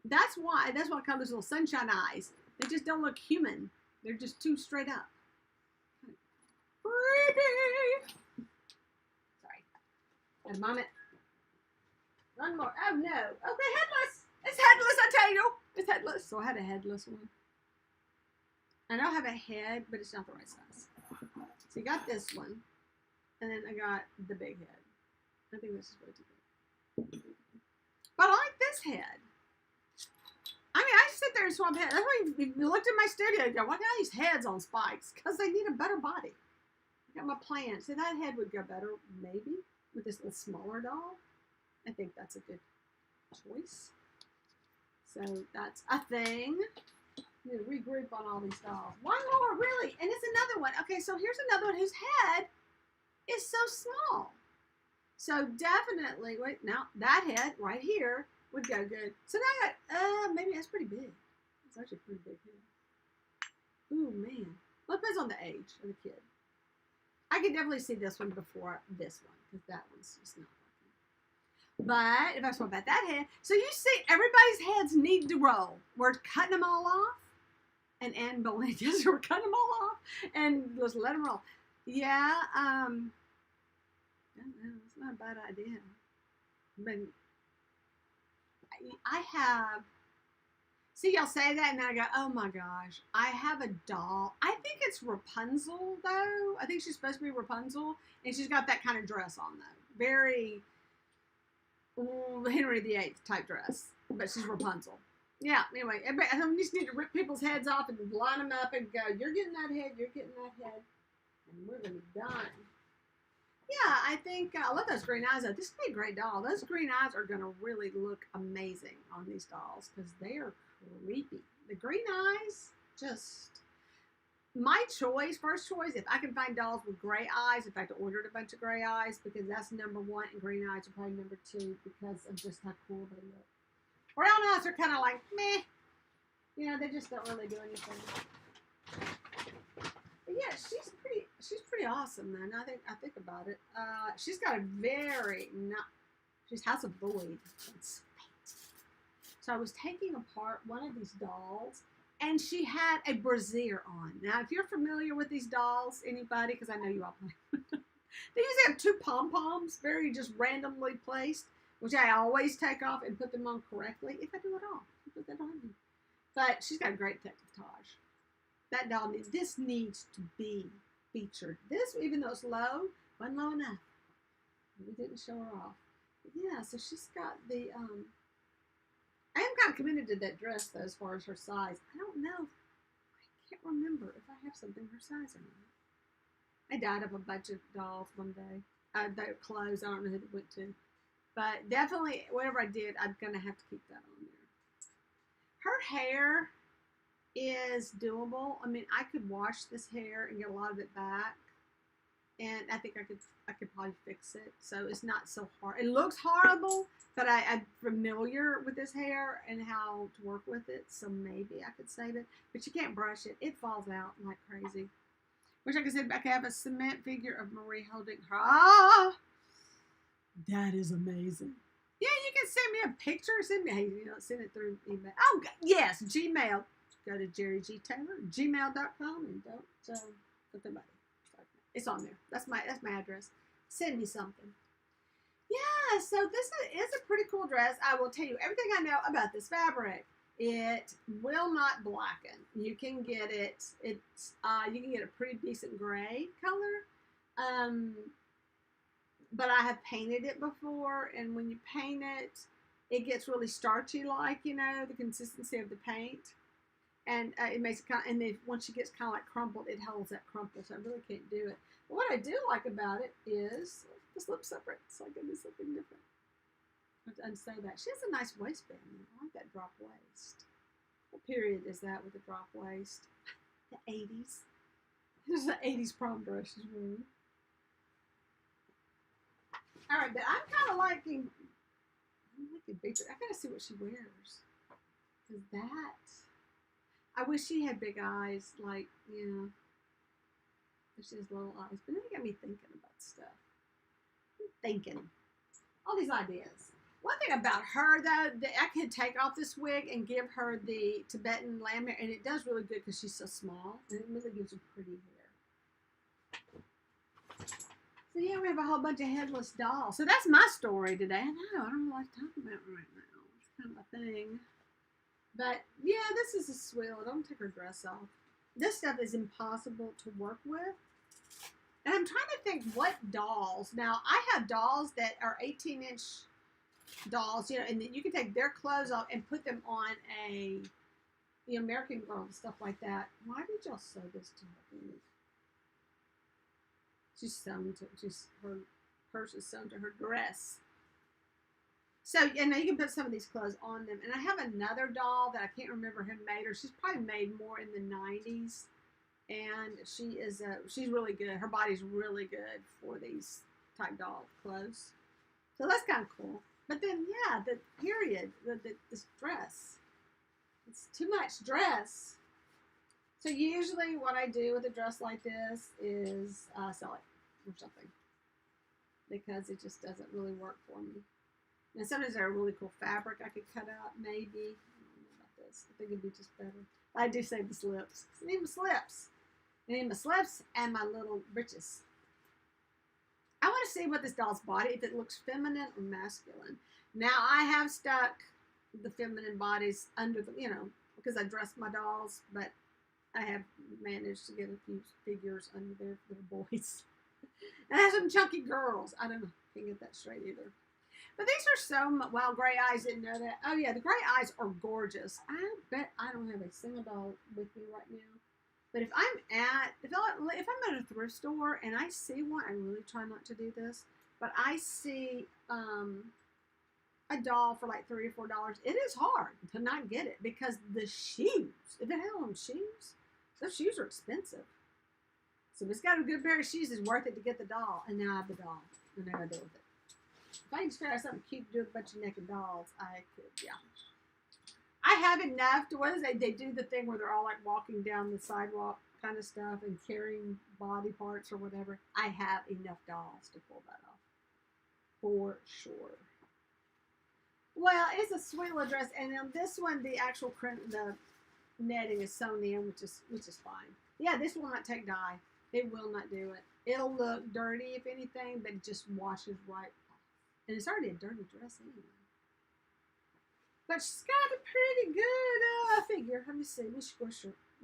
That's why I call those little sunshine eyes. They just don't look human. They're just too straight up. Creepy. Sorry. At a moment. One more. Oh, no. Okay, headless. It's headless, I tell you. It's headless. So I had a headless one. I know I have a head, but it's not the right size. So you got this one. And then I got the big head. I think this is way too big. But I like this head. I mean, I sit there and swap heads. That's why you looked at my studio and go, why got these heads on spikes? Because they need a better body. I got my plan. So that head would go better, maybe, with this little smaller doll. I think that's a good choice. So that's a thing. You know, regroup on all these dolls. One more, really, and it's another one. Okay, so here's another one whose head is so small. So definitely, wait, now that head right here would go good. So now I got, maybe that's pretty big. It's actually a pretty big head. Ooh, man. Well, it depends on the age of the kid. I could definitely see this one before this one, because that one's just not working. But if I swap about that head, so you see, everybody's heads need to roll. We're cutting them all off. And Belinda's, we're cutting them all off. And just let them roll. Yeah, I don't know. It's not a bad idea. But I have, see, y'all say that, and then I go, oh my gosh, I have a doll. I think it's Rapunzel, though. I think she's supposed to be Rapunzel, and she's got that kind of dress on, though. Very Henry VIII type dress, but she's Rapunzel. Yeah, anyway, I just need to rip people's heads off and line them up and go, you're getting that head, you're getting that head, and we're going to be done. Yeah, I think, I love those green eyes, though. This would be a great doll. Those green eyes are going to really look amazing on these dolls, because they are creepy. The green eyes, just, my choice, first choice, if I can find dolls with gray eyes, in fact, I ordered a bunch of gray eyes, because that's number one, and green eyes are probably number two, because of just how cool they look. Brown eyes are kind of like, meh. You know, they just don't really do anything. But yeah, she's pretty awesome, then. I think about it. She's got a very, she's House of Void. So I was taking apart one of these dolls, and she had a brassiere on. Now, if you're familiar with these dolls, anybody, because I know you all play. They usually have two pom-poms, very just randomly placed, which I always take off and put them on correctly, if I do at all. I put that on me. But she's got a great decolletage. That doll needs to be featured. This, even though it's low, wasn't low enough. We didn't show her off. But yeah, so she's got the, I am kind of committed to that dress, though, as far as her size. I don't know. I can't remember if I have something her size or not. I dyed up a bunch of dolls one day. Their clothes, I don't know who it went to. But definitely, whatever I did, I'm going to have to keep that on there. Her hair is doable. I mean, I could wash this hair and get a lot of it back. And I think I could probably fix it. So it's not so hard. It looks horrible, but I'm familiar with this hair and how to work with it. So maybe I could save it. But you can't brush it. It falls out like crazy. Wish I could sit back and have a cement figure of Marie holding her. Ah! That is amazing. Yeah, you can send me a picture. Send it through email. Oh, yes, Gmail. Go to jerrygtaylor@gmail.com and don't put the money. It's on there. That's my address. Send me something. Yeah, so this is a pretty cool dress. I will tell you everything I know about this fabric. It will not blacken. You can get it. You can get a pretty decent gray color. But I have painted it before, and when you paint it, it gets really starchy, like, you know, the consistency of the paint. And it makes it kind of, and then once it gets kind of like crumpled, it holds that crumple, so I really can't do it. But what I do like about it is the slip separate, so I can do something different. I have to unsay that. She has a nice waistband. I like that drop waist. What period is that with the drop waist? The 80s. This is the 80s prom dress she's wearing. All right, but I'm kind of liking bigger. I gotta see what she wears. Cause that, I wish she had big eyes, like, you know. She has little eyes, but then it got me thinking about stuff. All these ideas. One thing about her, though, that I could take off this wig and give her the Tibetan lamb hair, and it does really good because she's so small, and it really gives her pretty hair. So yeah, we have a whole bunch of headless dolls. So that's my story today. I know, I don't know what to talk about right now. It's kind of a thing. But yeah, this is a swill. Don't take her dress off. This stuff is impossible to work with. And I'm trying to think what dolls. Now, I have dolls that are 18-inch dolls, you know, and then you can take their clothes off and put them on a, you know, American Girl and stuff like that. Why did y'all sew this to her? She's sewn to, hers is sewn to her dress. So, and now you can put some of these clothes on them. And I have another doll that I can't remember who made her. She's probably made more in the 90s. And she's really good. Her body's really good for these type doll clothes. So that's kind of cool. But then, yeah, this dress. It's too much dress. So usually what I do with a dress like this is sell it or something. Because it just doesn't really work for me. And sometimes they're a really cool fabric I could cut out, maybe. I don't know about this. I think it'd be just better. I do save the slips. I need my slips. I need my slips and my little breeches. I want to see what this doll's body, if it looks feminine or masculine. Now, I have stuck the feminine bodies under the, because I dress my dolls, but I have managed to get a few figures under there for the boys. And I have some chunky girls. I don't know. Can't get that straight either. But these are so, wow, gray eyes, didn't know that. Oh, yeah, the gray eyes are gorgeous. I bet I don't have a single doll with me right now. But if I'm at a thrift store and I see one, I really try not to do this, but I see a doll for like $3 or $4, it is hard to not get it because the shoes, if it has on shoes, those shoes are expensive. So if it's got a good pair of shoes, it's worth it to get the doll. And now I have the doll. And now I deal with it. If I can just figure out something cute to do with a bunch of naked dolls, I could, yeah. I have enough to, what is it? They do the thing where they're all like walking down the sidewalk kind of stuff and carrying body parts or whatever. I have enough dolls to pull that off. For sure. Well, it's a sweet little dress. And then this one, the actual the netting is sewn in, which is fine. Yeah, this will not take dye. It will not do it. It'll look dirty, if anything, but it just washes right off. And it's already a dirty dress anyway. But she's got a pretty good figure. Let me see.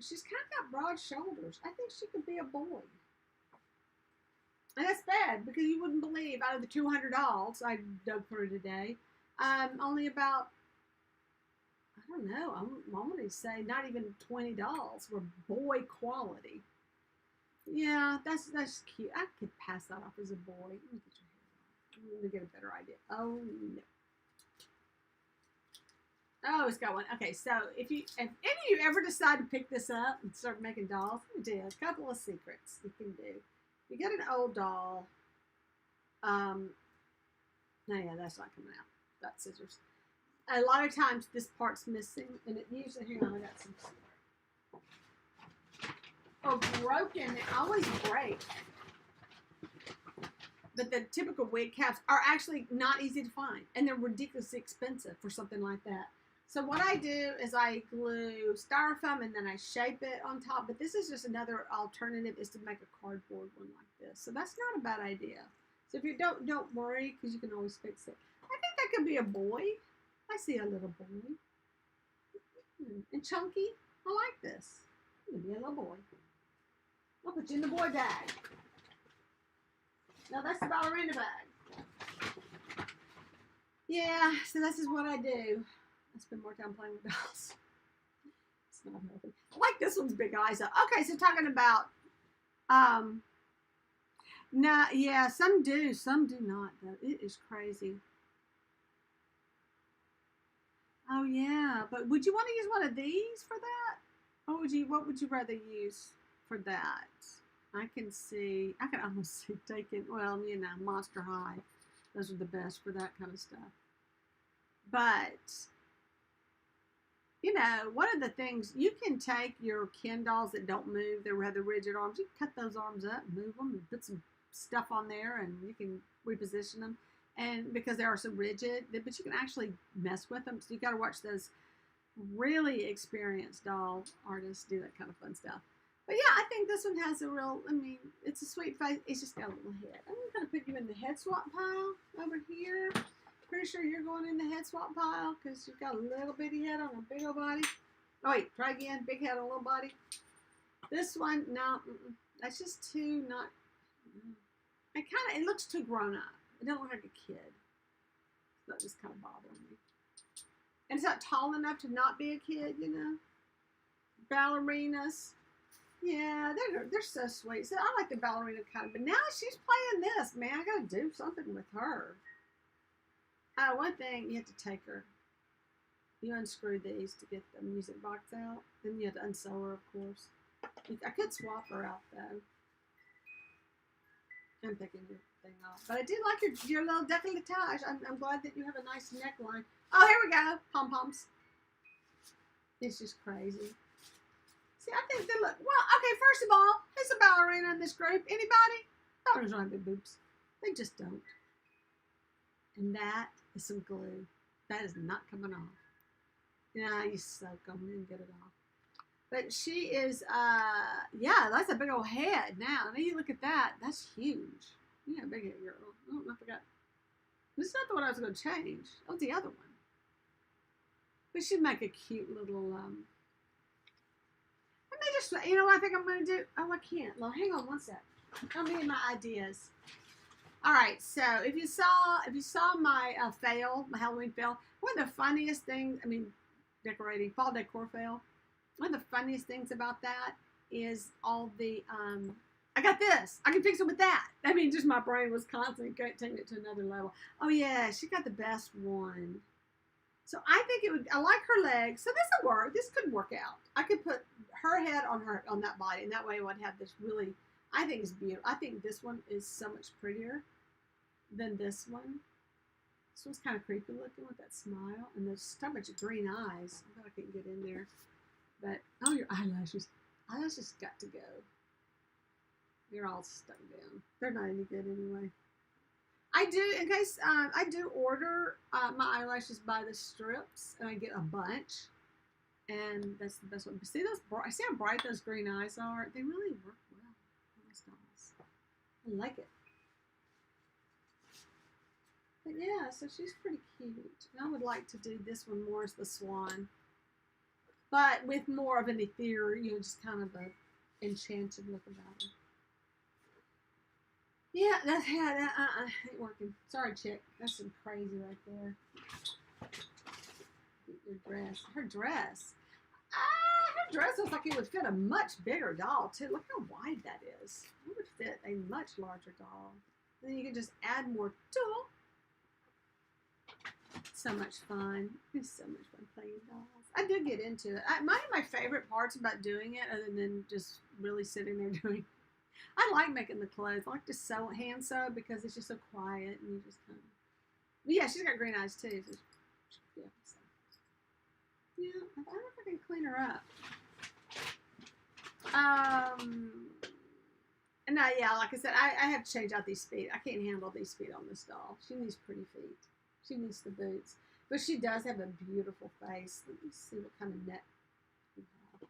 She's kind of got broad shoulders. I think she could be a boy. And that's bad because you wouldn't believe out of the 200 dolls I dug through today, only about, I don't know, I'm going to say not even 20 dolls were boy quality. Yeah, that's cute. I could pass that off as a boy. Let me get your hair on. Let me get a better idea. Oh, no. Oh, it's got one. Okay, so if any of you ever decide to pick this up and start making dolls, let me do a couple of secrets you can do. You get an old doll. No, yeah, that's not coming out. Got scissors. A lot of times this part's missing, and it usually, hang on, I got some or broken. They always break. But the typical wig caps are actually not easy to find, and they're ridiculously expensive for something like that. So what I do is I glue styrofoam and then I shape it on top. But this is just another alternative, is to make a cardboard one like this. So that's not a bad idea. So if you don't worry, because you can always fix it. I think that could be a boy. I see a little boy. And chunky. I like this. It could be a little boy. I'll put you in the boy bag. Now that's the ballerina bag. Yeah, so this is what I do. I spend more time playing with dolls. It's not healthy. I like this one's big eyes. Okay, so talking about, no, yeah, some do not, though. It is crazy. Oh, yeah, but would you want to use one of these for that? Or what would you rather use for that? I can almost see taking, well, Monster High. Those are the best for that kind of stuff. But, one of the things, you can take your Ken dolls that don't move, they're rather rigid arms, you can cut those arms up, move them, and put some stuff on there, and you can reposition them. And because they are so rigid, but you can actually mess with them. So you got to watch those really experienced doll artists do that kind of fun stuff. But yeah, I think this one has a real, it's a sweet face. It's just got a little head. I'm going to put you in the head swap pile over here. Pretty sure you're going in the head swap pile because you've got a little bitty head on a big old body. Oh wait, try again. Big head on a little body. This one, no, that's just too not. It looks too grown up. It doesn't look like a kid. So that just kind of bothering me. And it's not tall enough to not be a kid, Ballerinas. Yeah, they're so sweet. So I like the ballerina kind of, but now she's playing this, man. I got to do something with her. One thing, you have to take her. You unscrew these to get the music box out. Then you have to unsew her, of course. I could swap her out, though. I'm taking your thing off. But I do like your little decolletage. I'm glad that you have a nice neckline. Oh, here we go. Pom-poms. It's just crazy. See, I think they look... Well, okay, first of all, who's a ballerina in this group? Anybody? Ballerinas don't have big boobs. They just don't. And that is some glue. That is not coming off. Yeah, you soak them and get it off. But she is, yeah, that's a big old head now. Now you look at that. That's huge. Yeah, big head girl. I don't know if I got... This is not the one I was going to change. That was the other one. We should make a cute little, I may just, you know what I think I'm going to do? Oh, I can't. Well, hang on one sec. Tell me my ideas. All right, so if you saw my fail, my Halloween fail, one of the funniest things, decorating, fall decor fail, one of the funniest things about that is all the, I got this. I can fix it with that. Just my brain was constantly taking it to another level. Oh, yeah, she got the best one. So I think I like her legs. So this will work. This could work out. I could put her head on that body, and that way I would have this really, I think it's beautiful. I think this one is so much prettier than this one. This one's kind of creepy looking with that smile, and there's so much green eyes. I thought I couldn't get in there. But, oh, your eyelashes. Eyelashes got to go. You're all stuck down. They're not any good anyway. I do order my eyelashes by the strips, and I get a bunch, and that's the best one. But see see how bright those green eyes are? They really work well on those dolls. I like it. But yeah, so she's pretty cute. And I would like to do this one more as the swan, but with more of an ethereal, just kind of a enchanted look about her. Yeah, that ain't working. Sorry, chick. That's some crazy right there. Your dress. Her dress. Her dress looks like it would fit a much bigger doll, too. Look how wide that is. It would fit a much larger doll. Then you can just add more tulle. So much fun. It's so much fun playing dolls. I do get into it. One of my favorite parts about doing it, other than just really sitting there doing it, I like making the clothes. I like to hand sew because it's just so quiet and you just kind of. Yeah, she's got green eyes too. So yeah, I don't know if I can clean her up. And yeah, like I said, I have to change out these feet. I can't handle these feet on this doll. She needs pretty feet. She needs the boots, but she does have a beautiful face. Let me see what kind of neck we have.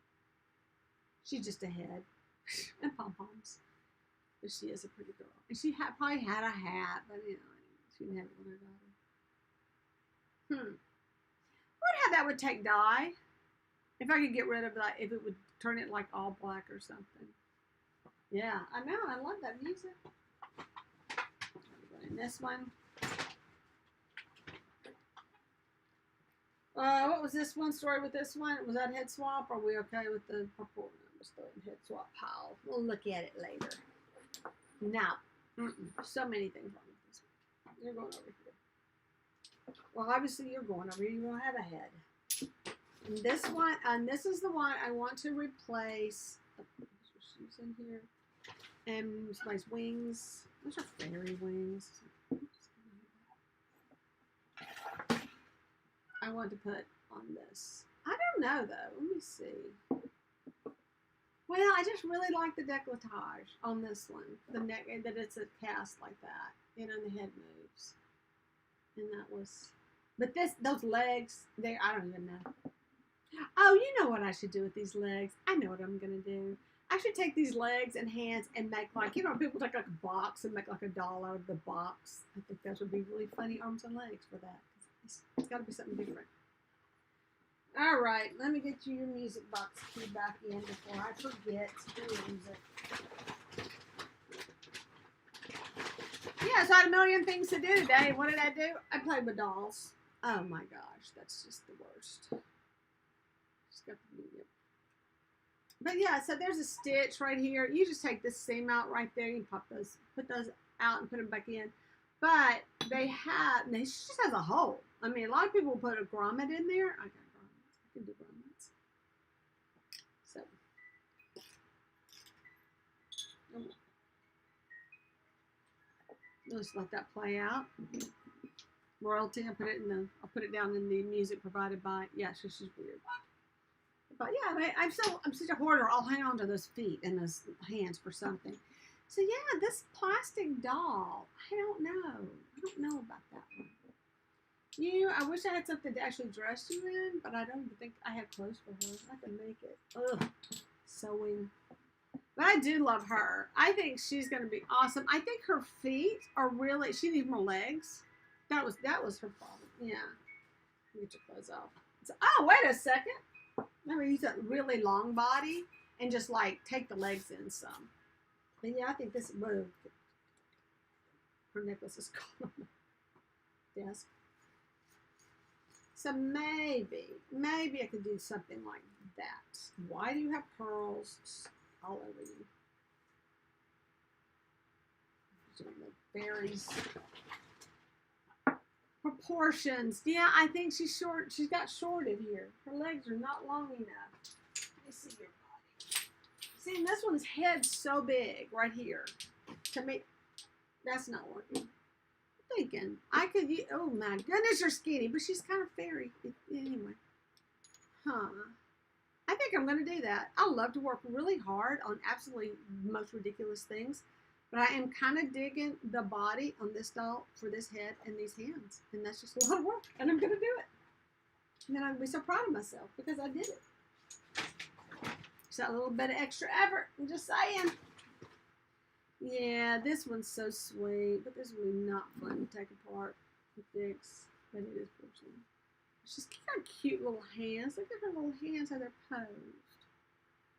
She's just a head and pom poms. But she is a pretty girl. And she probably had a hat, but she didn't have it with her daughter. I wonder how that would take dye. If I could get rid of that, if it would turn it like all black or something. Yeah, I know. I love that music. And this one. What was this one story with this one? Was that head swap? Are we okay with the purple? Just throw it in head swap pile. We'll look at it later. Now, so many things wrong with this one. You're going over here. Well, obviously you're going over here. You don't have a head. And this one, and this is the one I want to replace. She's in here. And somebody's wings. Those are fairy wings. I want to put on this. I don't know though. Let me see. Well, I just really like the decolletage on this one. The neck, that it's a cast like that. And the head moves. And that was, but those legs, I don't even know. Oh, you know what I should do with these legs? I know what I'm going to do. I should take these legs and hands and make people take like a box and make like a doll out of the box. I think that would be really funny arms and legs for that. It's got to be something different. All right, let me get you your music box key back in before I forget to use it. Yeah, so I had a million things to do today. What did I do? I played with dolls. Oh my gosh, that's just the worst. Just got the medium. But yeah, so there's a stitch right here. You just take this seam out right there. You put those out and put them back in. But they have, she just has a hole. I mean, a lot of people put a grommet in there. I got grommets. I can do grommets. So, just let that play out. Royalty. I'll put it down in the music provided by. Yeah, she's weird. But yeah, I'm such a hoarder. I'll hang on to those feet and those hands for something. So yeah, this plastic doll. I don't know about that one. I wish I had something to actually dress you in, but I don't think I have clothes for her. I can make it. Ugh, sewing. But I do love her. I think she's going to be awesome. I think her feet are really. She needs more legs. That was her problem. Yeah. Get your clothes off. So, oh, wait a second. I'm going to use that really long body and just like take the legs in some. And yeah, I think this move. Her necklace is gone on the desk. So maybe I could do something like that. Why do you have pearls all over you? Doing the berries. Proportions. Yeah, I think she's short. She's got shorted here. Her legs are not long enough. Let me see your body. See, and this one's head's so big right here. To make, that's not working. I'm thinking I could use, oh my goodness, you're skinny, but she's kind of fairy. Anyway. Huh. I think I'm going to do that. I love to work really hard on absolutely most ridiculous things. But I am kind of digging the body on this doll for this head and these hands. And that's just a lot of work. And I'm going to do it. And then I'll be so proud of myself because I did it. Just that little bit of extra effort. I'm just saying. Yeah, this one's so sweet. But this is really not fun to take apart and fix. But it is porcelain. She's got cute little hands. Look at her little hands how they're posed.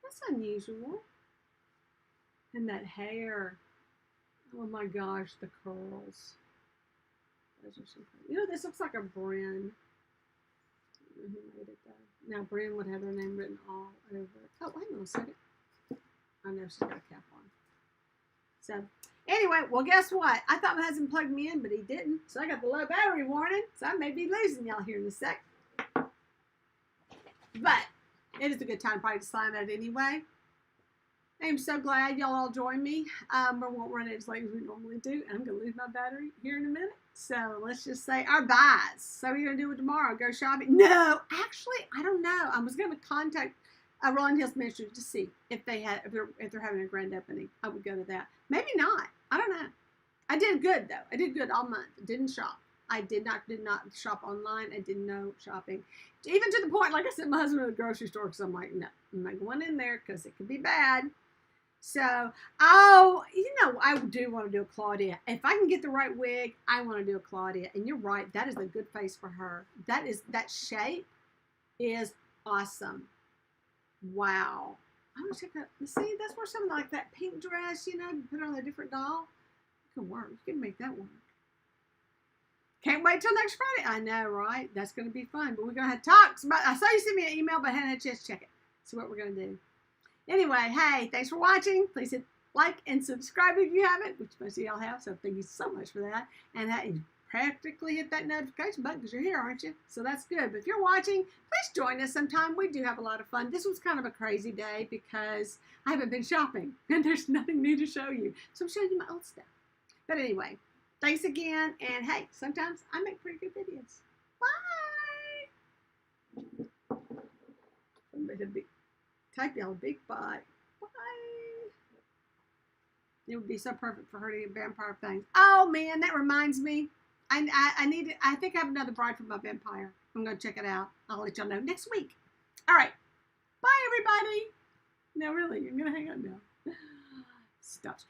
That's unusual. And that hair. Oh my gosh, the curls. Those are so cool. You know, this looks like a Bryn. I don't know who made it though. Now Bryn would have her name written all over it. Oh, hang on a second. I know she's got a cap on. So, anyway, well, guess what? I thought my husband plugged me in, but he didn't. So I got the low battery warning. So I may be losing y'all here in a sec. But it is a good time probably to sign out anyway. I'm so glad y'all all joined me. We won't run it as late as we normally do. And I'm going to lose my battery here in a minute. So let's just say our buys. So what are you going to do with tomorrow? Go shopping? No, actually, I don't know. I was going to contact Rolling Hills Ministry to see if they're having a grand opening. I would go to that. Maybe not. I don't know. I did good though. I did good all month. Didn't shop. I did not shop online. I did no shopping. Even to the point, like I sent my husband to the grocery store because I'm like, no, I'm not going in there because it could be bad. So, I do want to do a Claudia. If I can get the right wig, I want to do a Claudia. And you're right, that is a good face for her. That shape is awesome. Wow. I want to check out. See, that's where something like that pink dress, put on a different doll. It can work. You can make that work. Can't wait till next Friday. I know, right? That's going to be fun. But we're going to have talks about. I saw you send me an email, but I hadn't had a chance to check it. See what we're going to do. Anyway, hey, thanks for watching. Please hit like and subscribe if you haven't, which most of y'all have, so thank you so much for that. And you practically hit that notification button because you're here, aren't you? So that's good. But if you're watching, please join us sometime. We do have a lot of fun. This was kind of a crazy day because I haven't been shopping, and there's nothing new to show you. So I'm showing you my old stuff. But anyway, thanks again, and hey, sometimes I make pretty good videos. Bye! Type y'all a big bye. Bye. It would be so perfect for her to get vampire things. Oh man, that reminds me. I think I have another bride for my vampire. I'm gonna check it out. I'll let y'all know next week. All right. Bye everybody. No, really, I'm gonna hang up now. Stop streaming.